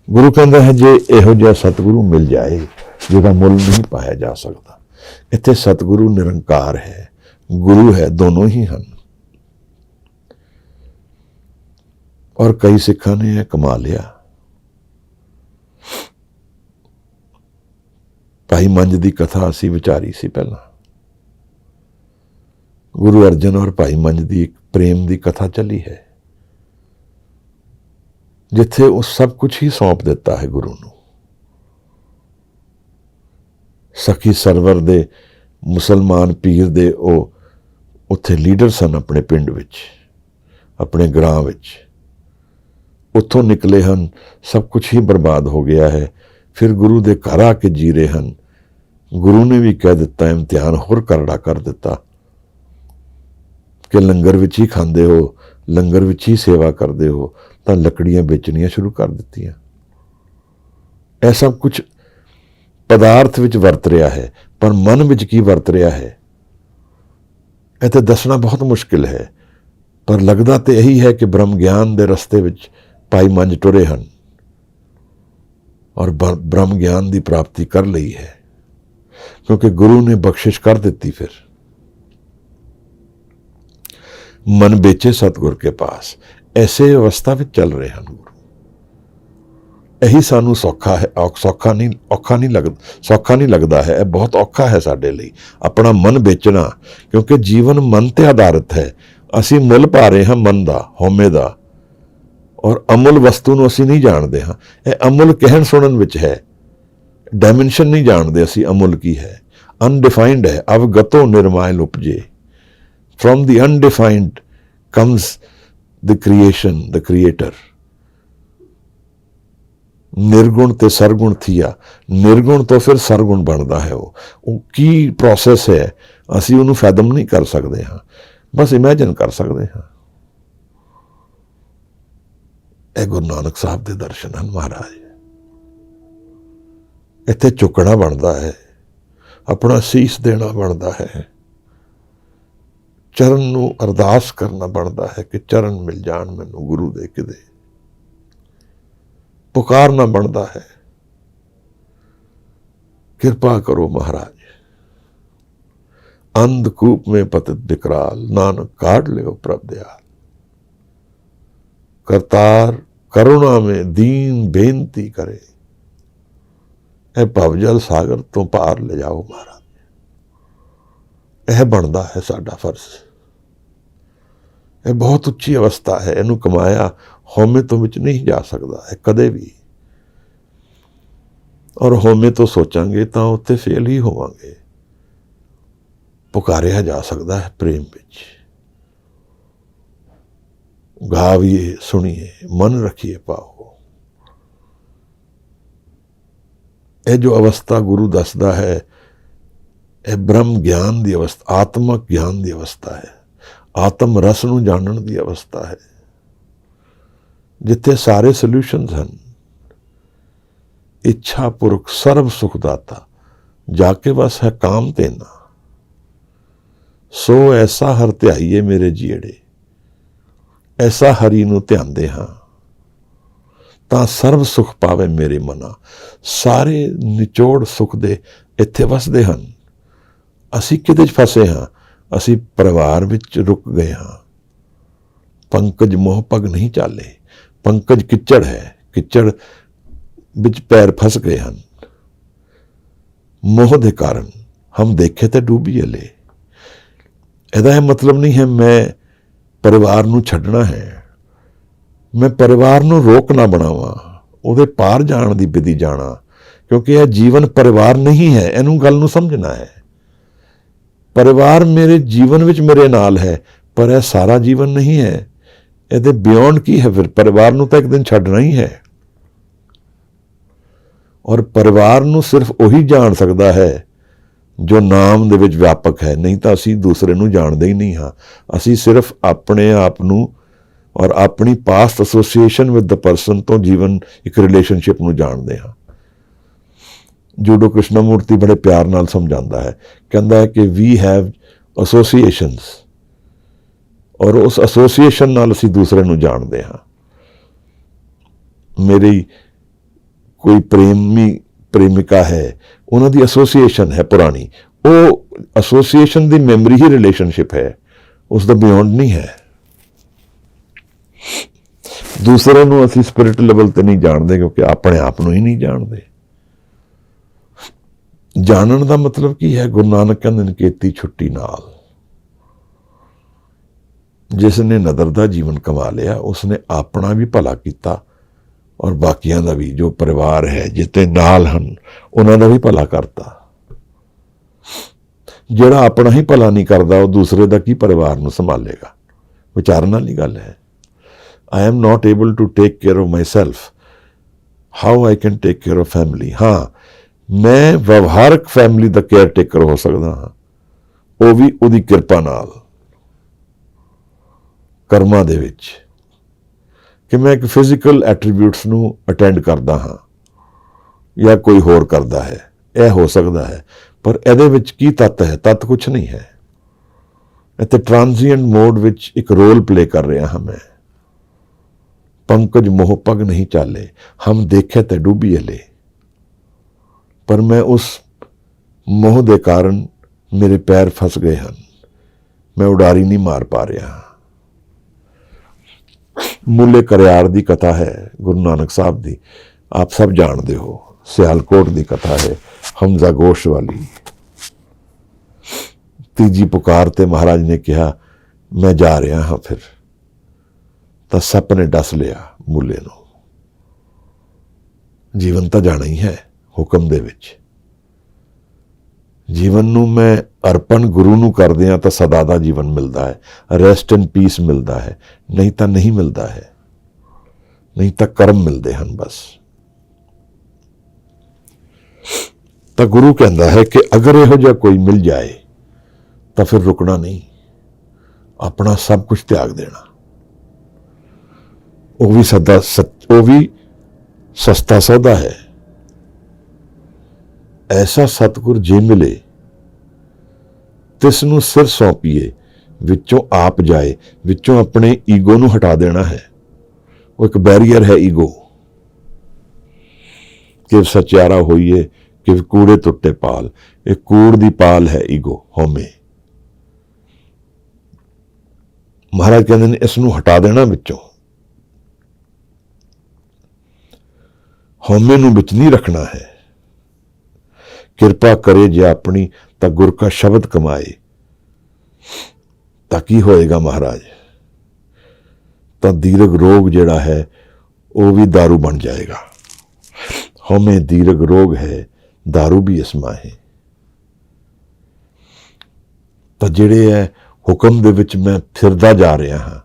ਗੁਰੂ ਕਹਿੰਦਾ ਹੈ, ਜੇ ਇਹੋ ਜਿਹਾ ਸਤਿਗੁਰੂ ਮਿਲ ਜਾਏ ਜਿਹਦਾ ਮੁੱਲ ਨਹੀਂ ਪਾਇਆ ਜਾ ਸਕਦਾ। ਇੱਥੇ ਸਤਿਗੁਰੂ ਨਿਰੰਕਾਰ ਹੈ, ਗੁਰੂ ਹੈ, ਦੋਨੋਂ ਹੀ ਹਨ। ਔਰ ਕਈ ਸਿੱਖਾਂ ਨੇ ਇਹ ਕਮਾ ਲਿਆ। ਭਾਈ ਮੰਝ ਦੀ ਕਥਾ ਅਸੀਂ ਵਿਚਾਰੀ ਸੀ ਪਹਿਲਾਂ। ਗੁਰੂ ਅਰਜਨ ਔਰ ਭਾਈ ਮੰਝ ਦੀ ਇੱਕ ਪ੍ਰੇਮ ਦੀ ਕਥਾ ਚੱਲੀ ਹੈ, ਜਿੱਥੇ ਉਹ ਸਭ ਕੁਝ ਹੀ ਸੌਂਪ ਦਿੱਤਾ ਹੈ ਗੁਰੂ ਨੂੰ। ਸਖੀ ਸਰਵਰ ਦੇ ਮੁਸਲਮਾਨ ਪੀਰ ਦੇ ਉਹ ਉੱਥੇ ਲੀਡਰ ਸਨ ਆਪਣੇ ਪਿੰਡ ਵਿੱਚ, ਆਪਣੇ ਗ੍ਰਾਂ ਵਿੱਚ। ਉੱਥੋਂ ਨਿਕਲੇ ਹਨ, ਸਭ ਕੁਝ ਹੀ ਬਰਬਾਦ ਹੋ ਗਿਆ ਹੈ। ਫਿਰ ਗੁਰੂ ਦੇ ਘਰ ਆ ਕੇ ਜੀ ਰਹੇ ਹਨ। ਗੁਰੂ ਨੇ ਵੀ ਕਹਿ ਦਿੱਤਾ, ਇਮਤਿਹਾਨ ਹੋਰ ਕਰੜਾ ਕਰ ਦਿੱਤਾ ਕਿ ਲੰਗਰ ਵਿੱਚ ਹੀ ਖਾਂਦੇ ਹੋ, ਲੰਗਰ ਵਿੱਚ ਹੀ ਸੇਵਾ ਕਰਦੇ ਹੋ, ਤਾਂ ਲੱਕੜੀਆਂ ਵੇਚਣੀਆਂ ਸ਼ੁਰੂ ਕਰ ਦਿੱਤੀਆਂ। ਇਹ ਸਭ ਕੁਝ ਪਦਾਰਥ ਵਿੱਚ ਵਰਤ ਰਿਹਾ ਹੈ, ਪਰ ਮਨ ਵਿੱਚ ਕੀ ਵਰਤ ਰਿਹਾ ਹੈ, ਇਹ ਤਾਂ ਦੱਸਣਾ ਬਹੁਤ ਮੁਸ਼ਕਿਲ ਹੈ। ਪਰ ਲੱਗਦਾ ਤੇ ਇਹੀ ਹੈ ਕਿ ਬ੍ਰਹਮ ਗਿਆਨ ਦੇ ਰਸਤੇ ਵਿੱਚ ਭਾਈ ਮੰਝ ਟੁਰੇ ਹਨ ਔਰ ਬ੍ਰਹਮ ਗਿਆਨ ਦੀ ਪ੍ਰਾਪਤੀ ਕਰ ਲਈ ਹੈ, ਕਿਉਂਕਿ ਗੁਰੂ ਨੇ ਬਖਸ਼ਿਸ਼ ਕਰ ਦਿੱਤੀ। ਫਿਰ ਮਨ ਵੇਚੇ ਸਤਿਗੁਰ ਕੇ ਪਾਸ, ਐਸੇ ਅਵਸਥਾ ਵਿੱਚ ਚੱਲ ਰਹੇ ਹਨ ਗੁਰੂ। ਇਹੀ ਸਾਨੂੰ ਸੌਖਾ ਹੈ, ਸੌਖਾ ਨਹੀਂ ਲੱਗਦਾ ਹੈ। ਇਹ ਬਹੁਤ ਔਖਾ ਹੈ ਸਾਡੇ ਲਈ, ਆਪਣਾ ਮਨ ਵੇਚਣਾ, ਕਿਉਂਕਿ ਜੀਵਨ ਮਨ ਤੇ ਆਧਾਰਿਤ ਹੈ। ਅਸੀਂ ਮੁੱਲ ਪਾ ਰਹੇ ਹਾਂ ਮਨ ਦਾ, ਹਉਮੈ ਦਾ, ਔਰ ਅਮੁੱਲ ਵਸਤੂ ਨੂੰ ਅਸੀਂ ਨਹੀਂ ਜਾਣਦੇ ਹਾਂ। ਇਹ ਅਮੁੱਲ ਕਹਿਣ ਸੁਣਨ ਵਿੱਚ ਹੈ, ਡਾਇਮੈਂਸ਼ਨ ਨਹੀਂ ਜਾਣਦੇ ਅਸੀਂ ਅਮੁੱਲ ਕੀ ਹੈ। ਅਨਡਿਫਾਈਨਡ ਹੈ। ਅਵਗਤੋ ਨਿਰਮਾਇਲ ਉਪਜੇ। From the undefined comes the creation, the creator. ਨਿਰਗੁਣ ਤੇ ਸਰਗੁਣ ਥੀਆ। ਨਿਰਗੁਣ ਤੋਂ ਫਿਰ ਸਰਗੁਣ ਬਣਦਾ ਹੈ। ਉਹ ਕੀ ਪ੍ਰੋਸੈਸ ਹੈ, ਅਸੀਂ ਉਹਨੂੰ ਫੈਦਮ ਨਹੀਂ ਕਰ ਸਕਦੇ ਹਾਂ, ਬਸ ਇਮੈਜਿਨ ਕਰ ਸਕਦੇ ਹਾਂ। ਇਹ ਗੁਰੂ ਨਾਨਕ ਸਾਹਿਬ ਦੇ ਦਰਸ਼ਨ ਹਨ ਮਹਾਰਾਜ। ਇੱਥੇ ਝੁਕਣਾ ਬਣਦਾ ਹੈ, ਆਪਣਾ ਸੀਸ ਦੇਣਾ ਬਣਦਾ ਹੈ, ਚਰਨ ਨੂੰ ਅਰਦਾਸ ਕਰਨਾ ਬਣਦਾ ਹੈ ਕਿ ਚਰਨ ਮਿਲ ਜਾਣ ਮੈਨੂੰ ਗੁਰੂ ਦੇ ਕਿਤੇ, ਪੁਕਾਰਨਾ ਬਣਦਾ ਹੈ, ਕਿਰਪਾ ਕਰੋ ਮਹਾਰਾਜ। ਅੰਧਕੂਪ में पतित विकराल, नानक काट लियो प्रभ दयाल। करतार करुणा में दीन बेनती करे, ਇਹ ਭਵਜਲ ਸਾਗਰ ਤੋਂ ਪਾਰ ਲੈ ਜਾਓ ਮਹਾਰਾਜ। ਇਹ ਬਣਦਾ ਹੈ ਸਾਡਾ ਫਰਜ਼। ਇਹ ਬਹੁਤ ਉੱਚੀ ਅਵਸਥਾ ਹੈ, ਇਹਨੂੰ ਕਮਾਇਆ ਹਉਮੈ ਤੋਂ ਵਿੱਚ ਨਹੀਂ ਜਾ ਸਕਦਾ ਹੈ ਕਦੇ ਵੀ, ਔਰ ਹਉਮੈ ਤੋਂ ਸੋਚਾਂਗੇ ਤਾਂ ਉੱਥੇ ਫੇਲ ਹੀ ਹੋਵਾਂਗੇ। ਪੁਕਾਰਿਆ ਜਾ ਸਕਦਾ ਹੈ ਪ੍ਰੇਮ ਵਿੱਚ। ਗਾਵੀਏ, ਸੁਣੀਏ, ਮਨ ਰੱਖੀਏ ਪਾਓ। ਇਹ ਜੋ ਅਵਸਥਾ ਗੁਰੂ ਦੱਸਦਾ ਹੈ, ਇਹ ਬ੍ਰਹਮ ਗਿਆਨ ਦੀ ਅਵਸਥਾ, ਆਤਮਕ ਗਿਆਨ ਦੀ ਅਵਸਥਾ ਹੈ, ਆਤਮ ਰਸ ਨੂੰ ਜਾਣਨ ਦੀ ਅਵਸਥਾ ਹੈ, ਜਿੱਥੇ ਸਾਰੇ ਸੋਲਿਊਸ਼ਨਸ ਹਨ। ਇੱਛਾ ਪੁਰਖ ਸਰਬ ਸੁਖ ਦਾਤਾ, ਜਾ ਕੇ ਬਸ ਹੈ ਕਾਮ ਤੇਨਾ। ਸੋ ਐਸਾ ਹਰ ਧਿਆਈਏ ਮੇਰੇ ਜੀੜੇ, ਐਸਾ ਹਰੀ ਨੂੰ ਧਿਆਉਂਦੇ ਹਾਂ ਤਾਂ ਸਰਬ ਸੁਖ ਪਾਵੇ ਮੇਰੇ ਮਨਾ। ਸਾਰੇ ਨਿਚੋੜ ਸੁਖ ਦੇ ਇੱਥੇ ਵਸਦੇ ਹਨ। ਅਸੀਂ ਕਿਹਦੇ 'ਚ ਫਸੇ ਹਾਂ? ਅਸੀਂ ਪਰਿਵਾਰ ਵਿੱਚ ਰੁਕ ਗਏ ਹਾਂ। ਪੰਕਜ ਮੋਹ ਪਗ ਨਹੀਂ ਚਾਲੇ, ਪੰਕਜ ਕਿੱਚੜ ਹੈ, ਕਿੱਚੜ ਵਿੱਚ ਪੈਰ ਫਸ ਗਏ ਹਨ। ਮੋਹ ਦੇ ਕਾਰਨ ਹਮ ਦੇਖੇ ਤੇ ਡੂਬੀਏ ਲੈ। ਇਹਦਾ ਇਹ ਮਤਲਬ ਨਹੀਂ ਹੈ ਮੈਂ ਪਰਿਵਾਰ ਨੂੰ ਛੱਡਣਾ ਹੈ, ਮੈਂ ਪਰਿਵਾਰ ਨੂੰ ਰੋਕ ਨਾ ਬਣਾਵਾਂ, ਉਹਦੇ ਪਾਰ ਜਾਣ ਦੀ ਵਿਧੀ ਜਾਣਾ, ਕਿਉਂਕਿ ਇਹ ਜੀਵਨ ਪਰਿਵਾਰ ਨਹੀਂ ਹੈ। ਇਹਨੂੰ ਗੱਲ ਨੂੰ ਸਮਝਣਾ ਹੈ। ਪਰਿਵਾਰ ਮੇਰੇ ਜੀਵਨ ਵਿੱਚ ਮੇਰੇ ਨਾਲ ਹੈ, ਪਰ ਇਹ ਸਾਰਾ ਜੀਵਨ ਨਹੀਂ ਹੈ। ਇਹਦੇ ਬਿਯੋਂਡ ਕੀ ਹੈ? ਫਿਰ ਪਰਿਵਾਰ ਨੂੰ ਤਾਂ ਇੱਕ ਦਿਨ ਛੱਡਣਾ ਹੀ ਹੈ, ਔਰ ਪਰਿਵਾਰ ਨੂੰ ਸਿਰਫ ਉਹੀ ਜਾਣ ਸਕਦਾ ਹੈ ਜੋ ਨਾਮ ਦੇ ਵਿੱਚ ਵਿਆਪਕ ਹੈ। ਨਹੀਂ ਤਾਂ ਅਸੀਂ ਦੂਸਰੇ ਨੂੰ ਜਾਣਦੇ ਹੀ ਨਹੀਂ ਹਾਂ। ਅਸੀਂ ਸਿਰਫ ਆਪਣੇ ਆਪ ਨੂੰ ਔਰ ਆਪਣੀ past association with the person ਤੋਂ ਜੀਵਨ ਇੱਕ ਰਿਲੇਸ਼ਨਸ਼ਿਪ ਨੂੰ ਜਾਣਦੇ ਹਾਂ। ਜੂਡੋ ਕ੍ਰਿਸ਼ਨਾਮੂਰਤੀ ਬੜੇ ਪਿਆਰ ਨਾਲ ਸਮਝਾਉਂਦਾ ਹੈ, ਕਹਿੰਦਾ ਹੈ ਕਿ ਵੀ ਹੈਵ ਐਸੋਸੀਏਸ਼ਨਸ, ਔਰ ਉਸ ਐਸੋਸੀਏਸ਼ਨ ਨਾਲ ਅਸੀਂ ਦੂਸਰੇ ਨੂੰ ਜਾਣਦੇ ਹਾਂ। ਮੇਰੀ ਕੋਈ ਪ੍ਰੇਮਿਕਾ ਹੈ, ਉਹਨਾਂ ਦੀ ਐਸੋਸੀਏਸ਼ਨ ਹੈ ਪੁਰਾਣੀ, ਉਹ ਐਸੋਸੀਏਸ਼ਨ ਦੀ ਮੈਮਰੀ ਹੀ ਰਿਲੇਸ਼ਨਸ਼ਿਪ ਹੈ, ਉਸ ਦਾ ਬਿਯੋਂਡ ਨਹੀਂ ਹੈ। ਦੂਸਰੇ ਨੂੰ ਅਸੀਂ ਸਪਿਰਿਟ ਲੈਵਲ ਤੇ ਨਹੀਂ ਜਾਣਦੇ, ਕਿਉਂਕਿ ਆਪਣੇ ਆਪ ਨੂੰ ਹੀ ਨਹੀਂ ਜਾਣਦੇ। ਜਾਣਨ ਦਾ ਮਤਲਬ ਕੀ ਹੈ? ਗੁਰੂ ਨਾਨਕ ਕਹਿੰਦੇ ਨੇ, ਕੀਤੀ ਛੁੱਟੀ ਨਾਲ। ਜਿਸ ਨੇ ਨਦਰ ਦਾ ਜੀਵਨ ਕਮਾ ਲਿਆ, ਉਸਨੇ ਆਪਣਾ ਵੀ ਭਲਾ ਕੀਤਾ ਔਰ ਬਾਕੀਆਂ ਦਾ ਵੀ, ਜੋ ਪਰਿਵਾਰ ਹੈ ਜਿੱਤੇ ਨਾਲ ਹਨ, ਉਹਨਾਂ ਦਾ ਵੀ ਭਲਾ ਕਰਤਾ। ਜਿਹੜਾ ਆਪਣਾ ਹੀ ਭਲਾ ਨਹੀਂ ਕਰਦਾ, ਉਹ ਦੂਸਰੇ ਦਾ ਕੀ ਪਰਿਵਾਰ ਨੂੰ ਸੰਭਾਲੇਗਾ? ਵਿਚਾਰਨ ਵਾਲੀ ਗੱਲ ਹੈ। I am not able to take care of myself. How I can take care of family? ਹਾਂ, ਮੈਂ ਵਿਵਹਾਰਕ ਫੈਮਿਲੀ ਦਾ ਕੇਅਰ ਟੇਕਰ ਹੋ ਸਕਦਾ ਹਾਂ, ਉਹ ਵੀ ਉਹਦੀ ਕਿਰਪਾ ਨਾਲ, ਕਰਮਾਂ ਦੇ ਵਿੱਚ, ਕਿ ਮੈਂ ਇੱਕ ਫਿਜ਼ੀਕਲ ਐਟਰੀਬਿਊਟਸ ਨੂੰ ਅਟੈਂਡ ਕਰਦਾ ਹਾਂ ਜਾਂ ਕੋਈ ਹੋਰ ਕਰਦਾ ਹੈ, ਇਹ ਹੋ ਸਕਦਾ ਹੈ। ਪਰ ਇਹਦੇ ਵਿੱਚ ਕੀ ਤੱਤ ਹੈ? ਤੱਤ ਕੁਛ ਨਹੀਂ ਹੈ। ਇੱਥੇ ਟ੍ਰਾਂਜ਼ੀਐਂਟ ਮੋਡ ਵਿੱਚ ਇੱਕ ਰੋਲ ਪਲੇ ਕਰ ਰਿਹਾ ਹਾਂ ਮੈਂ। ਪੰਕਜ ਮੋਹ ਪਗ ਨਹੀਂ ਚਾਲੇ, ਹਮ ਦੇਖੇ ਤੇ ਡੂਬੀਏ ਲੈ। ਪਰ ਮੈਂ ਉਸ ਮੋਹ ਦੇ ਕਾਰਨ ਮੇਰੇ ਪੈਰ ਫਸ ਗਏ ਹਨ, ਮੈਂ ਉਡਾਰੀ ਨਹੀਂ ਮਾਰ ਪਾ ਰਿਹਾ। ਮੁੱਲੇ ਕਰਿਆੜ ਦੀ ਕਥਾ ਹੈ ਗੁਰੂ ਨਾਨਕ ਸਾਹਿਬ ਦੀ, ਆਪ ਸਭ ਜਾਣਦੇ ਹੋ। ਸਿਆਲਕੋਟ ਦੀ ਕਥਾ ਹੈ, ਹਮਜ਼ਾ ਗੋਸ਼ ਵਾਲੀ। ਤੀਜੀ ਪੁਕਾਰ ਤੇ ਮਹਾਰਾਜ ਨੇ ਕਿਹਾ, ਮੈਂ ਜਾ ਰਿਹਾ ਹਾਂ ਫਿਰ। ਤਾਂ ਸੱਪ ਨੇ ਡਸ ਲਿਆ ਮੁੱਲੇ ਨੂੰ। ਜੀਵਨ ਤਾਂ ਜਾਣਾ ਹੀ ਹੈ ਹੁਕਮ ਦੇ ਵਿੱਚ। ਜੀਵਨ ਨੂੰ ਮੈਂ ਅਰਪਣ ਗੁਰੂ ਨੂੰ ਕਰਦੇ ਹਾਂ ਤਾਂ ਸਦਾ ਦਾ ਜੀਵਨ ਮਿਲਦਾ ਹੈ, ਰੈਸਟ ਐਂਡ ਪੀਸ ਮਿਲਦਾ ਹੈ। ਨਹੀਂ ਤਾਂ ਨਹੀਂ ਮਿਲਦਾ ਹੈ, ਨਹੀਂ ਤਾਂ ਕਰਮ ਮਿਲਦੇ ਹਨ ਬਸ। ਤਾਂ ਗੁਰੂ ਕਹਿੰਦਾ ਹੈ ਕਿ ਅਗਰ ਇਹੋ ਜਿਹਾ ਕੋਈ ਮਿਲ ਜਾਏ ਤਾਂ ਫਿਰ ਰੁਕਣਾ ਨਹੀਂ, ਆਪਣਾ ਸਭ ਕੁਝ ਤਿਆਗ ਦੇਣਾ। ਉਹ ਵੀ ਸਸਤਾ ਸੌਦਾ ਹੈ। ਐਸਾ ਸਤਿਗੁਰ ਜੇ ਮਿਲੇ ਤਿਸ ਨੂੰ ਸਿਰ ਸੌਂਪੀਏ, ਵਿੱਚੋਂ ਆਪ ਜਾਏ। ਵਿੱਚੋਂ ਆਪਣੇ ਈਗੋ ਨੂੰ ਹਟਾ ਦੇਣਾ ਹੈ। ਉਹ ਇੱਕ ਬੈਰੀਅਰ ਹੈ ਈਗੋ। ਕਿ ਸਚਿਆਰਾ ਹੋਈਏ, ਕਿ ਕੂੜੇ ਟੁੱਟੇ ਪਾਲ। ਇਹ ਕੂੜ ਦੀ ਪਾਲ ਹੈ ਈਗੋ, ਹਉਮੈ। ਮਹਾਰਾਜ ਕਹਿੰਦੇ ਨੇ ਇਸ ਨੂੰ ਹਟਾ ਦੇਣਾ ਵਿੱਚੋਂ। ਹਉਮੈ ਨੂੰ ਵਿੱਚ ਨਹੀਂ ਰੱਖਣਾ ਹੈ। ਕਿਰਪਾ ਕਰੇ ਜੇ ਆਪਣੀ, ਤਾਂ ਗੁਰ ਕਾ ਸ਼ਬਦ ਕਮਾਏ। ਤਾਂ ਕੀ ਹੋਏਗਾ ਮਹਾਰਾਜ? ਤਾਂ ਦੀਰਘ ਰੋਗ ਜਿਹੜਾ ਹੈ ਉਹ ਵੀ दारू ਬਣ ਜਾਏਗਾ। ਹਉਮੈ ਦੀਰਘ ਰੋਗ ਹੈ, दारू ਵੀ ਇਸਮਾ ਹੈ। ਤਾਂ ਜਿਹੜੇ ਹੈ ਹੁਕਮ ਦੇ ਵਿੱਚ ਮੈਂ ਫਿਰਦਾ ਜਾ ਰਿਹਾ ਹਾਂ,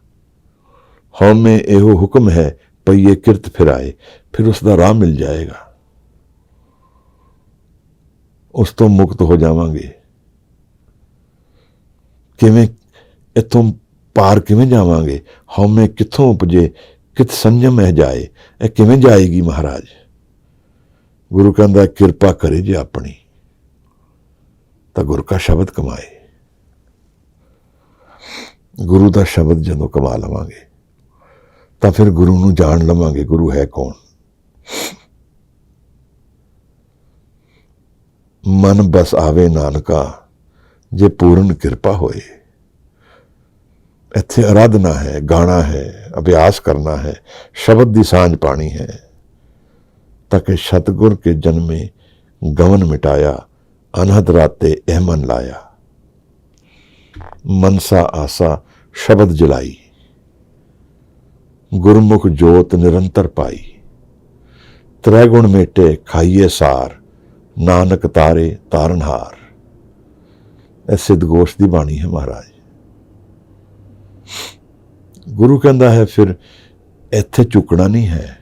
ਹਉਮੈ ਇਹੋ ਹੁਕਮ ਹੈ ਪਈਏ ਕਿਰਤ ਫਿਰਾਏ, ਫਿਰ ਉਸ ਦਾ ਰਾਹ ਮਿਲ ਜਾਏਗਾ। ਉਸ ਤੋਂ ਮੁਕਤ ਹੋ ਜਾਵਾਂਗੇ। ਕਿਵੇਂ ਇੱਥੋਂ ਪਾਰ ਕਿਵੇਂ ਜਾਵਾਂਗੇ? ਹਉਮੈ ਕਿੱਥੋਂ ਉਪਜੇ, ਕਿਤ ਸੰਜਮ ਹੈ ਜਾਏ। ਇਹ ਕਿਵੇਂ ਜਾਏਗੀ ਮਹਾਰਾਜ? ਗੁਰੂ ਕਹਿੰਦਾ ਕਿਰਪਾ ਕਰੇ ਜੇ ਆਪਣੀ, ਤਾਂ ਗੁਰ ਕਾ ਸ਼ਬਦ ਕਮਾਏ। ਗੁਰੂ ਦਾ ਸ਼ਬਦ ਜਦੋਂ ਕਮਾ ਲਵਾਂਗੇ ਤਾਂ ਫਿਰ ਗੁਰੂ ਨੂੰ ਜਾਣ ਲਵਾਂਗੇ, ਗੁਰੂ ਹੈ ਕੌਣ। ਮਨ ਬਸ ਆਵੇ ਨਾਨਕਾ, ਜੇ ਪੂਰਨ ਕਿਰਪਾ ਹੋਏ। ਇੱਥੇ ਆਰਾਧਨਾ ਹੈ, ਗਾਣਾ ਹੈ, ਅਭਿਆਸ ਕਰਨਾ ਹੈ, ਸ਼ਬਦ ਦੀ ਸਾਂਝ ਪਾਣੀ ਹੈ। ਤਾਂ ਕਿ ਸਤਿਗੁਰ ਕੇ ਜਨਮੇ ਗਵਨ ਮਿਟਾਇਆ, ਅਨਹਦ ਰਾਤੇ ਇਹ ਮਨ ਲਾਇਆ। ਮਨਸਾ ਆਸਾ ਸ਼ਬਦ ਜਲਾਈ, ਗੁਰਮੁਖ ਜੋਤ ਨਿਰੰਤਰ ਪਾਈ। ਤ੍ਰੈ ਗੁਣ ਮੇਟੇ ਖਾਈਏ ਸਾਰ, ਨਾਨਕ ਤਾਰੇ ਤਾਰਨਹਾਰ। ਇਹ ਸਿੱਧਗੋਸ਼ ਦੀ ਬਾਣੀ ਹੈ ਮਹਾਰਾਜ। ਗੁਰੂ ਕਹਿੰਦਾ ਹੈ ਫਿਰ ਇੱਥੇ ਝੁਕਣਾ ਨਹੀਂ ਹੈ।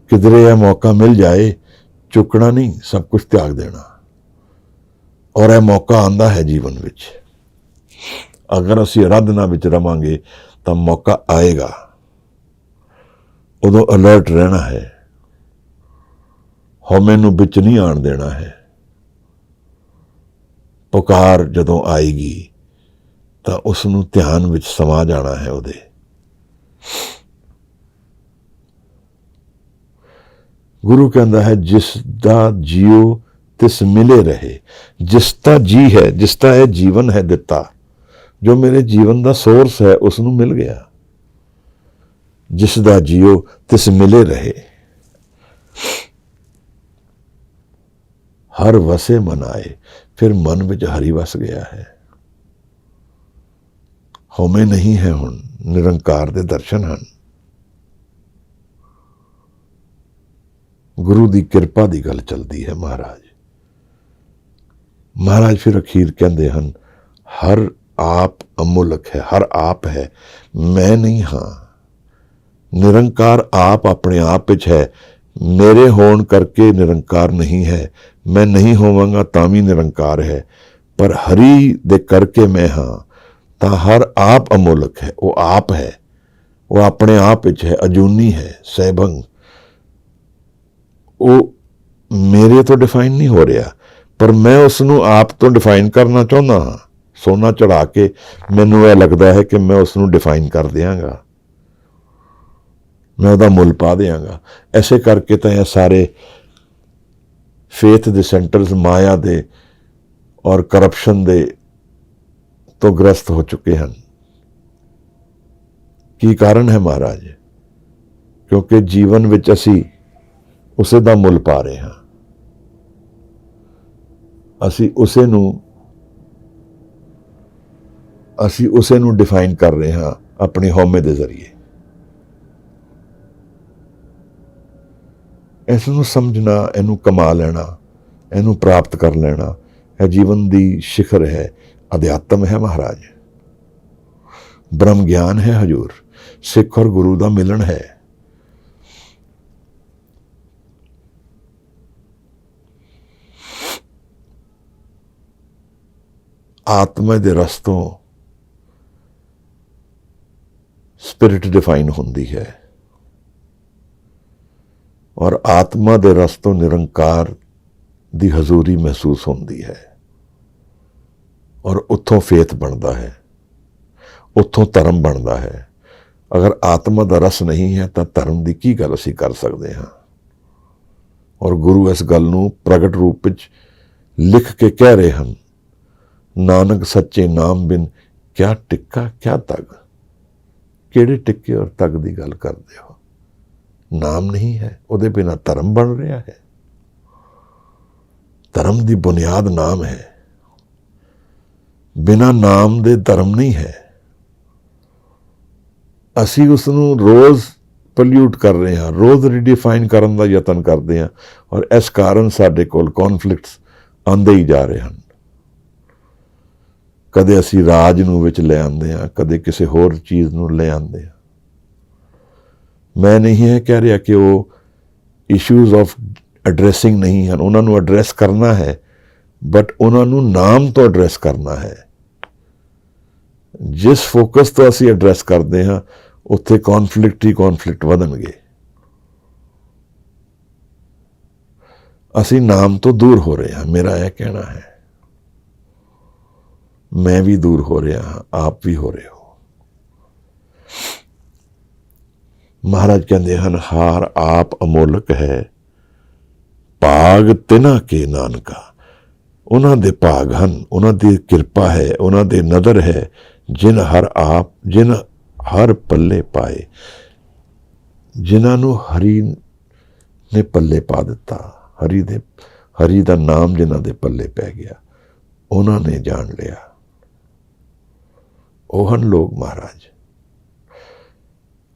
ਕਿਧਰੇ ਇਹ ਮੌਕਾ ਮਿਲ ਜਾਏ, ਝੁਕਣਾ ਨਹੀਂ, ਸਭ ਕੁਝ ਤਿਆਗ ਦੇਣਾ। ਔਰ ਇਹ ਮੌਕਾ ਆਉਂਦਾ ਹੈ ਜੀਵਨ ਵਿੱਚ। ਅਗਰ ਅਸੀਂ ਆਰਾਧਨਾ ਵਿੱਚ ਰਵਾਂਗੇ ਤਾਂ ਮੌਕਾ ਆਏਗਾ। ਉਦੋਂ ਅਲਰਟ ਰਹਿਣਾ ਹੈ। ਹਉਮੈ ਨੂੰ ਵਿੱਚ ਨਹੀਂ ਆਣ ਦੇਣਾ ਹੈ। ਪੁਕਾਰ ਜਦੋਂ ਆਏਗੀ ਤਾਂ ਉਸ ਨੂੰ ਧਿਆਨ ਵਿੱਚ ਸਮਾ ਜਾਣਾ ਹੈ ਉਹਦੇ। ਗੁਰੂ ਕਹਿੰਦਾ ਹੈ ਜਿਸ ਦਾ ਜੀਓ ਤਿਸ ਮਿਲੇ ਰਹੇ। ਜਿਸ ਦਾ ਜੀ ਹੈ, ਜਿਸ ਦਾ ਇਹ ਜੀਵਨ ਹੈ ਦਿੱਤਾ, ਜੋ ਮੇਰੇ ਜੀਵਨ ਦਾ ਸੋਰਸ ਹੈ, ਉਸ ਨੂੰ ਮਿਲ ਗਿਆ। ਜਿਸ ਦਾ ਜੀਓ ਤਿਸ ਮਿਲੇ ਰਹੇ। ਹਰ ਵਸੇ ਮਨ ਆਏ। ਫਿਰ ਮਨ ਵਿੱਚ ਹਰੀ ਵਸ ਗਿਆ ਹੈ। ਹਉਮੈ ਨਹੀਂ ਹੈ। ਹੁਣ ਨਿਰੰਕਾਰ ਦੇ ਦਰਸ਼ਨ ਹਨ। ਗੁਰੂ ਦੀ ਕਿਰਪਾ ਦੀ ਗੱਲ ਚੱਲਦੀ ਹੈ ਮਹਾਰਾਜ। ਮਹਾਰਾਜ ਫਿਰ ਅਖੀਰ ਕਹਿੰਦੇ ਹਨ, ਹਰ ਆਪ ਅਮੁਲਕ ਹੈ, ਹਰ ਆਪ ਹੈ, ਮੈਂ ਨਹੀਂ ਹਾਂ। ਨਿਰੰਕਾਰ ਆਪ ਆਪਣੇ ਆਪ ਵਿੱਚ ਹੈ। ਮੇਰੇ ਹੋਣ ਕਰਕੇ ਨਿਰੰਕਾਰ ਨਹੀਂ ਹੈ। ਮੈਂ ਨਹੀਂ ਹੋਵਾਂਗਾ ਤਾਂ ਵੀ ਨਿਰੰਕਾਰ ਹੈ। ਪਰ ਹਰੀ ਦੇ ਕਰਕੇ ਮੈਂ ਹਾਂ। ਤਾਂ ਹਰ ਆਪ ਅਮੁਲਕ ਹੈ। ਉਹ ਆਪ ਹੈ, ਉਹ ਆਪਣੇ ਆਪ ਵਿੱਚ ਹੈ, ਅਜੂਨੀ ਹੈ, ਸੈਭੰਗ। ਉਹ ਮੇਰੇ ਤੋਂ ਡਿਫਾਈਨ ਨਹੀਂ ਹੋ ਰਿਹਾ, ਪਰ ਮੈਂ ਉਸ ਨੂੰ ਆਪ ਤੋਂ ਡਿਫਾਈਨ ਕਰਨਾ ਚਾਹੁੰਦਾ ਹਾਂ। ਸੋਨਾ ਚੜਾ ਕੇ ਮੈਨੂੰ ਇਹ ਲੱਗਦਾ ਹੈ ਕਿ ਮੈਂ ਉਸ ਨੂੰ ਡਿਫਾਈਨ ਕਰ ਦਿਆਂਗਾ, ਮੈਂ ਉਹਦਾ ਮੁੱਲ ਪਾ ਦਿਆਂਗਾ। ਐਸੇ ਕਰਕੇ ਤਾਂ ਇਹ ਸਾਰੇ ਫੇਥ ਦੇ ਸੈਂਟਰਸ ਮਾਇਆ ਦੇ ਔਰ ਕਰਪਸ਼ਨ ਦੇ ਤੋਂ ਗ੍ਰਸਤ ਹੋ ਚੁੱਕੇ ਹਨ। ਕੀ ਕਾਰਨ ਹੈ ਮਹਾਰਾਜ? ਕਿਉਂਕਿ ਜੀਵਨ ਵਿੱਚ ਅਸੀਂ ਉਸੇ ਦਾ ਮੁੱਲ ਪਾ ਰਹੇ ਹਾਂ। ਅਸੀਂ ਉਸੇ ਨੂੰ ਡਿਫਾਈਨ ਕਰ ਰਹੇ ਹਾਂ ਆਪਣੀ ਹਉਮੈ ਦੇ ਜ਼ਰੀਏ। ਇਸ ਨੂੰ ਸਮਝਣਾ, ਇਹਨੂੰ ਕਮਾ ਲੈਣਾ, ਇਹਨੂੰ ਪ੍ਰਾਪਤ ਕਰ ਲੈਣਾ, ਇਹ ਜੀਵਨ ਦੀ ਸਿਖਰ ਹੈ, ਅਧਿਆਤਮ ਹੈ ਮਹਾਰਾਜ। ਬ੍ਰਹਮ ਗਿਆਨ ਹੈ ਹਜੂਰ। ਸਿੱਖ ਔਰ ਗੁਰੂ ਦਾ ਮਿਲਣ ਹੈ। ਆਤਮਾ ਦੇ ਰਸ ਤੋਂ ਸਪਿਰਿਟ ਡਿਫਾਈਨ ਹੁੰਦੀ ਹੈ ਔਰ ਆਤਮਾ ਦੇ ਰਸ ਤੋਂ ਨਿਰੰਕਾਰ ਦੀ ਹਜ਼ੂਰੀ ਮਹਿਸੂਸ ਹੁੰਦੀ ਹੈ। ਔਰ ਉੱਥੋਂ ਫੇਥ ਬਣਦਾ ਹੈ, ਉੱਥੋਂ ਧਰਮ ਬਣਦਾ ਹੈ। ਅਗਰ ਆਤਮਾ ਦਾ ਰਸ ਨਹੀਂ ਹੈ ਤਾਂ ਧਰਮ ਦੀ ਕੀ ਗੱਲ ਅਸੀਂ ਕਰ ਸਕਦੇ ਹਾਂ। ਔਰ ਗੁਰੂ ਇਸ ਗੱਲ ਨੂੰ ਪ੍ਰਗਟ ਰੂਪ ਵਿੱਚ ਲਿਖ ਕੇ ਕਹਿ ਰਹੇ ਹਨ, ਨਾਨਕ ਸੱਚੇ ਨਾਮ ਬਿਨ ਕਿਆ ਟਿੱਕਾ ਕਿਆ ਤਗ। ਕਿਹੜੇ ਟਿੱਕੇ ਔਰ ਤਗ ਦੀ ਗੱਲ ਕਰਦੇ ਹੋ? ਨਾਮ ਨਹੀਂ ਹੈ, ਉਹਦੇ ਬਿਨਾਂ ਧਰਮ ਬਣ ਰਿਹਾ ਹੈ। ਧਰਮ ਦੀ ਬੁਨਿਆਦ ਨਾਮ ਹੈ, ਬਿਨਾਂ ਨਾਮ ਦੇ ਧਰਮ ਨਹੀਂ ਹੈ। ਅਸੀਂ ਉਸ ਨੂੰ ਰੋਜ਼ ਪੋਲਿਊਟ ਕਰ ਰਹੇ ਹਾਂ, ਰੋਜ਼ ਰੀਡਿਫਾਈਨ ਕਰਨ ਦਾ ਯਤਨ ਕਰਦੇ ਹਾਂ, ਔਰ ਇਸ ਕਾਰਨ ਸਾਡੇ ਕੋਲ ਕੌਨਫਲਿਕਟਸ ਆਉਂਦੇ ਹੀ ਜਾ ਰਹੇ ਹਨ। ਕਦੇ ਅਸੀਂ ਰਾਜ ਨੂੰ ਵਿੱਚ ਲੈ ਆਉਂਦੇ ਹਾਂ, ਕਦੇ ਕਿਸੇ ਹੋਰ ਚੀਜ਼ ਨੂੰ ਲੈ ਆਉਂਦੇ ਹਾਂ। ਮੈਂ ਨਹੀਂ ਇਹ ਕਹਿ ਰਿਹਾ ਕਿ ਉਹ ਇਸ਼ੂਜ਼ ਆਫ ਐਡਰੈਸਿੰਗ ਨਹੀਂ ਹਨ, ਉਹਨਾਂ ਨੂੰ ਐਡਰੈਸ ਕਰਨਾ ਹੈ, ਬਟ ਉਹਨਾਂ ਨੂੰ ਨਾਮ ਤੋਂ ਐਡਰੈਸ ਕਰਨਾ ਹੈ। ਜਿਸ ਫੋਕਸ ਤੋਂ ਅਸੀਂ ਐਡਰੈਸ ਕਰਦੇ ਹਾਂ ਉੱਥੇ ਕੌਨਫਲਿਕਟ ਹੀ ਕੌਨਫਲਿਕਟ ਵਧਣਗੇ। ਅਸੀਂ ਨਾਮ ਤੋਂ ਦੂਰ ਹੋ ਰਹੇ ਹਾਂ, ਮੇਰਾ ਇਹ ਕਹਿਣਾ ਹੈ। ਮੈਂ ਵੀ ਦੂਰ ਹੋ ਰਿਹਾ ਹਾਂ, ਆਪ ਵੀ ਹੋ ਰਹੇ ਹੋ। ਮਹਾਰਾਜ ਕਹਿੰਦੇ ਹਨ, ਹਾਰ ਆਪ ਅਮੋਲਕ ਹੈ, ਭਾਗ ਤਿਨਾ ਕੇ ਨਾਨਕਾ। ਉਹਨਾਂ ਦੇ ਭਾਗ ਹਨ, ਉਹਨਾਂ ਦੀ ਕਿਰਪਾ ਹੈ, ਉਹਨਾਂ ਦੇ ਨਦਰ ਹੈ, ਜਿਨ ਹਰ ਪੱਲੇ ਪਾਏ। ਜਿਨ੍ਹਾਂ ਨੂੰ ਹਰੀ ਨੇ ਪੱਲੇ ਪਾ ਦਿੱਤਾ, ਹਰੀ ਦਾ ਨਾਮ ਜਿਨ੍ਹਾਂ ਦੇ ਪੱਲੇ ਪੈ ਗਿਆ, ਉਹਨਾਂ ਨੇ ਜਾਣ ਲਿਆ। ਉਹ ਹਨ ਲੋਕ ਮਹਾਰਾਜ।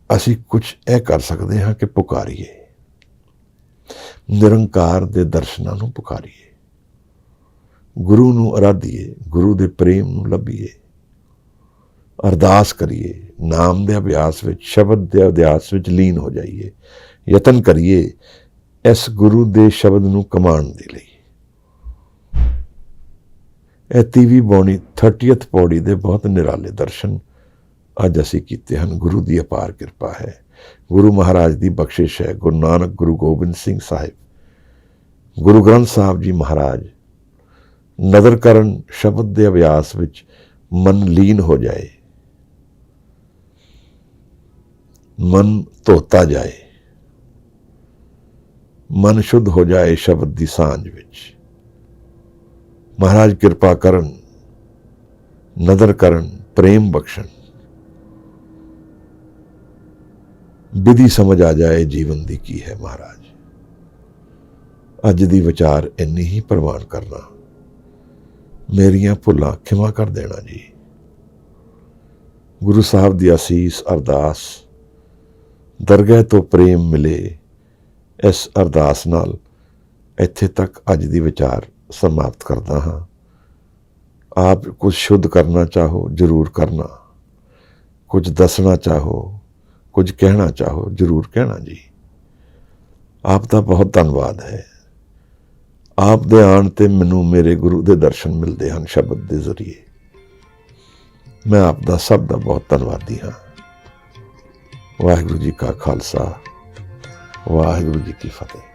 ਅਸੀਂ ਕੁਝ ਇਹ ਕਰ ਸਕਦੇ ਹਾਂ ਕਿ ਪੁਕਾਰੀਏ, ਨਿਰੰਕਾਰ ਦੇ ਦਰਸ਼ਨਾਂ ਨੂੰ ਪੁਕਾਰੀਏ, ਗੁਰੂ ਨੂੰ ਅਰਾਧੀਏ, ਗੁਰੂ ਦੇ ਪ੍ਰੇਮ ਨੂੰ ਲੱਭੀਏ, ਅਰਦਾਸ ਕਰੀਏ, ਨਾਮ ਦੇ ਅਭਿਆਸ ਵਿੱਚ, ਸ਼ਬਦ ਦੇ ਅਭਿਆਸ ਵਿੱਚ ਲੀਨ ਹੋ ਜਾਈਏ, ਯਤਨ ਕਰੀਏ ਇਸ ਗੁਰੂ ਦੇ ਸ਼ਬਦ ਨੂੰ ਕਮਾਉਣ ਦੇ ਲਈ। ਇਹ 30ਵੀਂ ਬਾਣੀ 30th ਪੌੜੀ ਦੇ ਬਹੁਤ ਨਿਰਾਲੇ ਦਰਸ਼ਨ ਅੱਜ ਅਸੀਂ ਕੀਤੇ ਹਨ। ਗੁਰੂ ਦੀ ਅਪਾਰ ਕਿਰਪਾ ਹੈ, ਗੁਰੂ ਮਹਾਰਾਜ ਦੀ ਬਖਸ਼ਿਸ਼ ਹੈ। ਗੁਰੂ ਨਾਨਕ, ਗੁਰੂ ਗੋਬਿੰਦ ਸਿੰਘ ਸਾਹਿਬ, ਗੁਰੂ ਗ੍ਰੰਥ ਸਾਹਿਬ ਜੀ ਮਹਾਰਾਜ ਨਦਰ ਕਰਨ, ਸ਼ਬਦ ਦੇ ਅਭਿਆਸ ਵਿੱਚ ਮਨ ਲੀਨ ਹੋ ਜਾਏ, ਮਨ ਧੋਤਾ ਜਾਏ, ਮਨ ਸ਼ੁੱਧ ਹੋ ਜਾਏ ਸ਼ਬਦ ਦੀ ਸਾਂਝ ਵਿੱਚ। ਮਹਾਰਾਜ ਕਿਰਪਾ ਕਰਨ, ਨਦਰ ਕਰਨ, ਪ੍ਰੇਮ ਬਖਸ਼ਣ, ਵਿਧੀ ਸਮਝ ਆ ਜਾਏ ਜੀਵਨ ਦੀ ਕੀ ਹੈ। ਮਹਾਰਾਜ ਅੱਜ ਦੀ ਵਿਚਾਰ ਇੰਨੀ ਹੀ ਪ੍ਰਵਾਨ ਕਰਨਾ, ਮੇਰੀਆਂ ਭੁੱਲਾਂ ਖਿਮਾ ਕਰ ਦੇਣਾ ਜੀ। ਗੁਰੂ ਸਾਹਿਬ ਦੀ ਅਸੀਸ ਅਰਦਾਸ, ਦਰਗਾਹ ਤੋਂ ਪ੍ਰੇਮ ਮਿਲੇ, ਇਸ ਅਰਦਾਸ ਨਾਲ ਇੱਥੇ ਤੱਕ ਅੱਜ ਦੀ ਵਿਚਾਰ ਸਮਾਪਤ ਕਰਦਾ ਹਾਂ। ਆਪ ਕੁਝ ਸ਼ੁੱਧ ਕਰਨਾ ਚਾਹੋ ਜ਼ਰੂਰ ਕਰਨਾ, ਕੁਝ ਦੱਸਣਾ ਚਾਹੋ, ਕੁਝ ਕਹਿਣਾ ਚਾਹੋ ਜ਼ਰੂਰ ਕਹਿਣਾ ਜੀ। ਆਪ ਦਾ ਬਹੁਤ ਧੰਨਵਾਦ ਹੈ। ਆਪ ਦੇ ਆਉਣ ਤੇ ਮੈਨੂੰ ਮੇਰੇ ਗੁਰੂ ਦੇ ਦਰਸ਼ਨ ਮਿਲਦੇ ਹਨ ਸ਼ਬਦ ਦੇ ਜ਼ਰੀਏ। ਮੈਂ ਆਪ ਦਾ ਸਭ ਦਾ ਬਹੁਤ ਧੰਨਵਾਦੀ ਹਾਂ। ਵਾਹਿਗੁਰੂ ਜੀ ਕਾ ਖਾਲਸਾ, ਵਾਹਿਗੁਰੂ ਜੀ ਕੀ ਫਤਿਹ।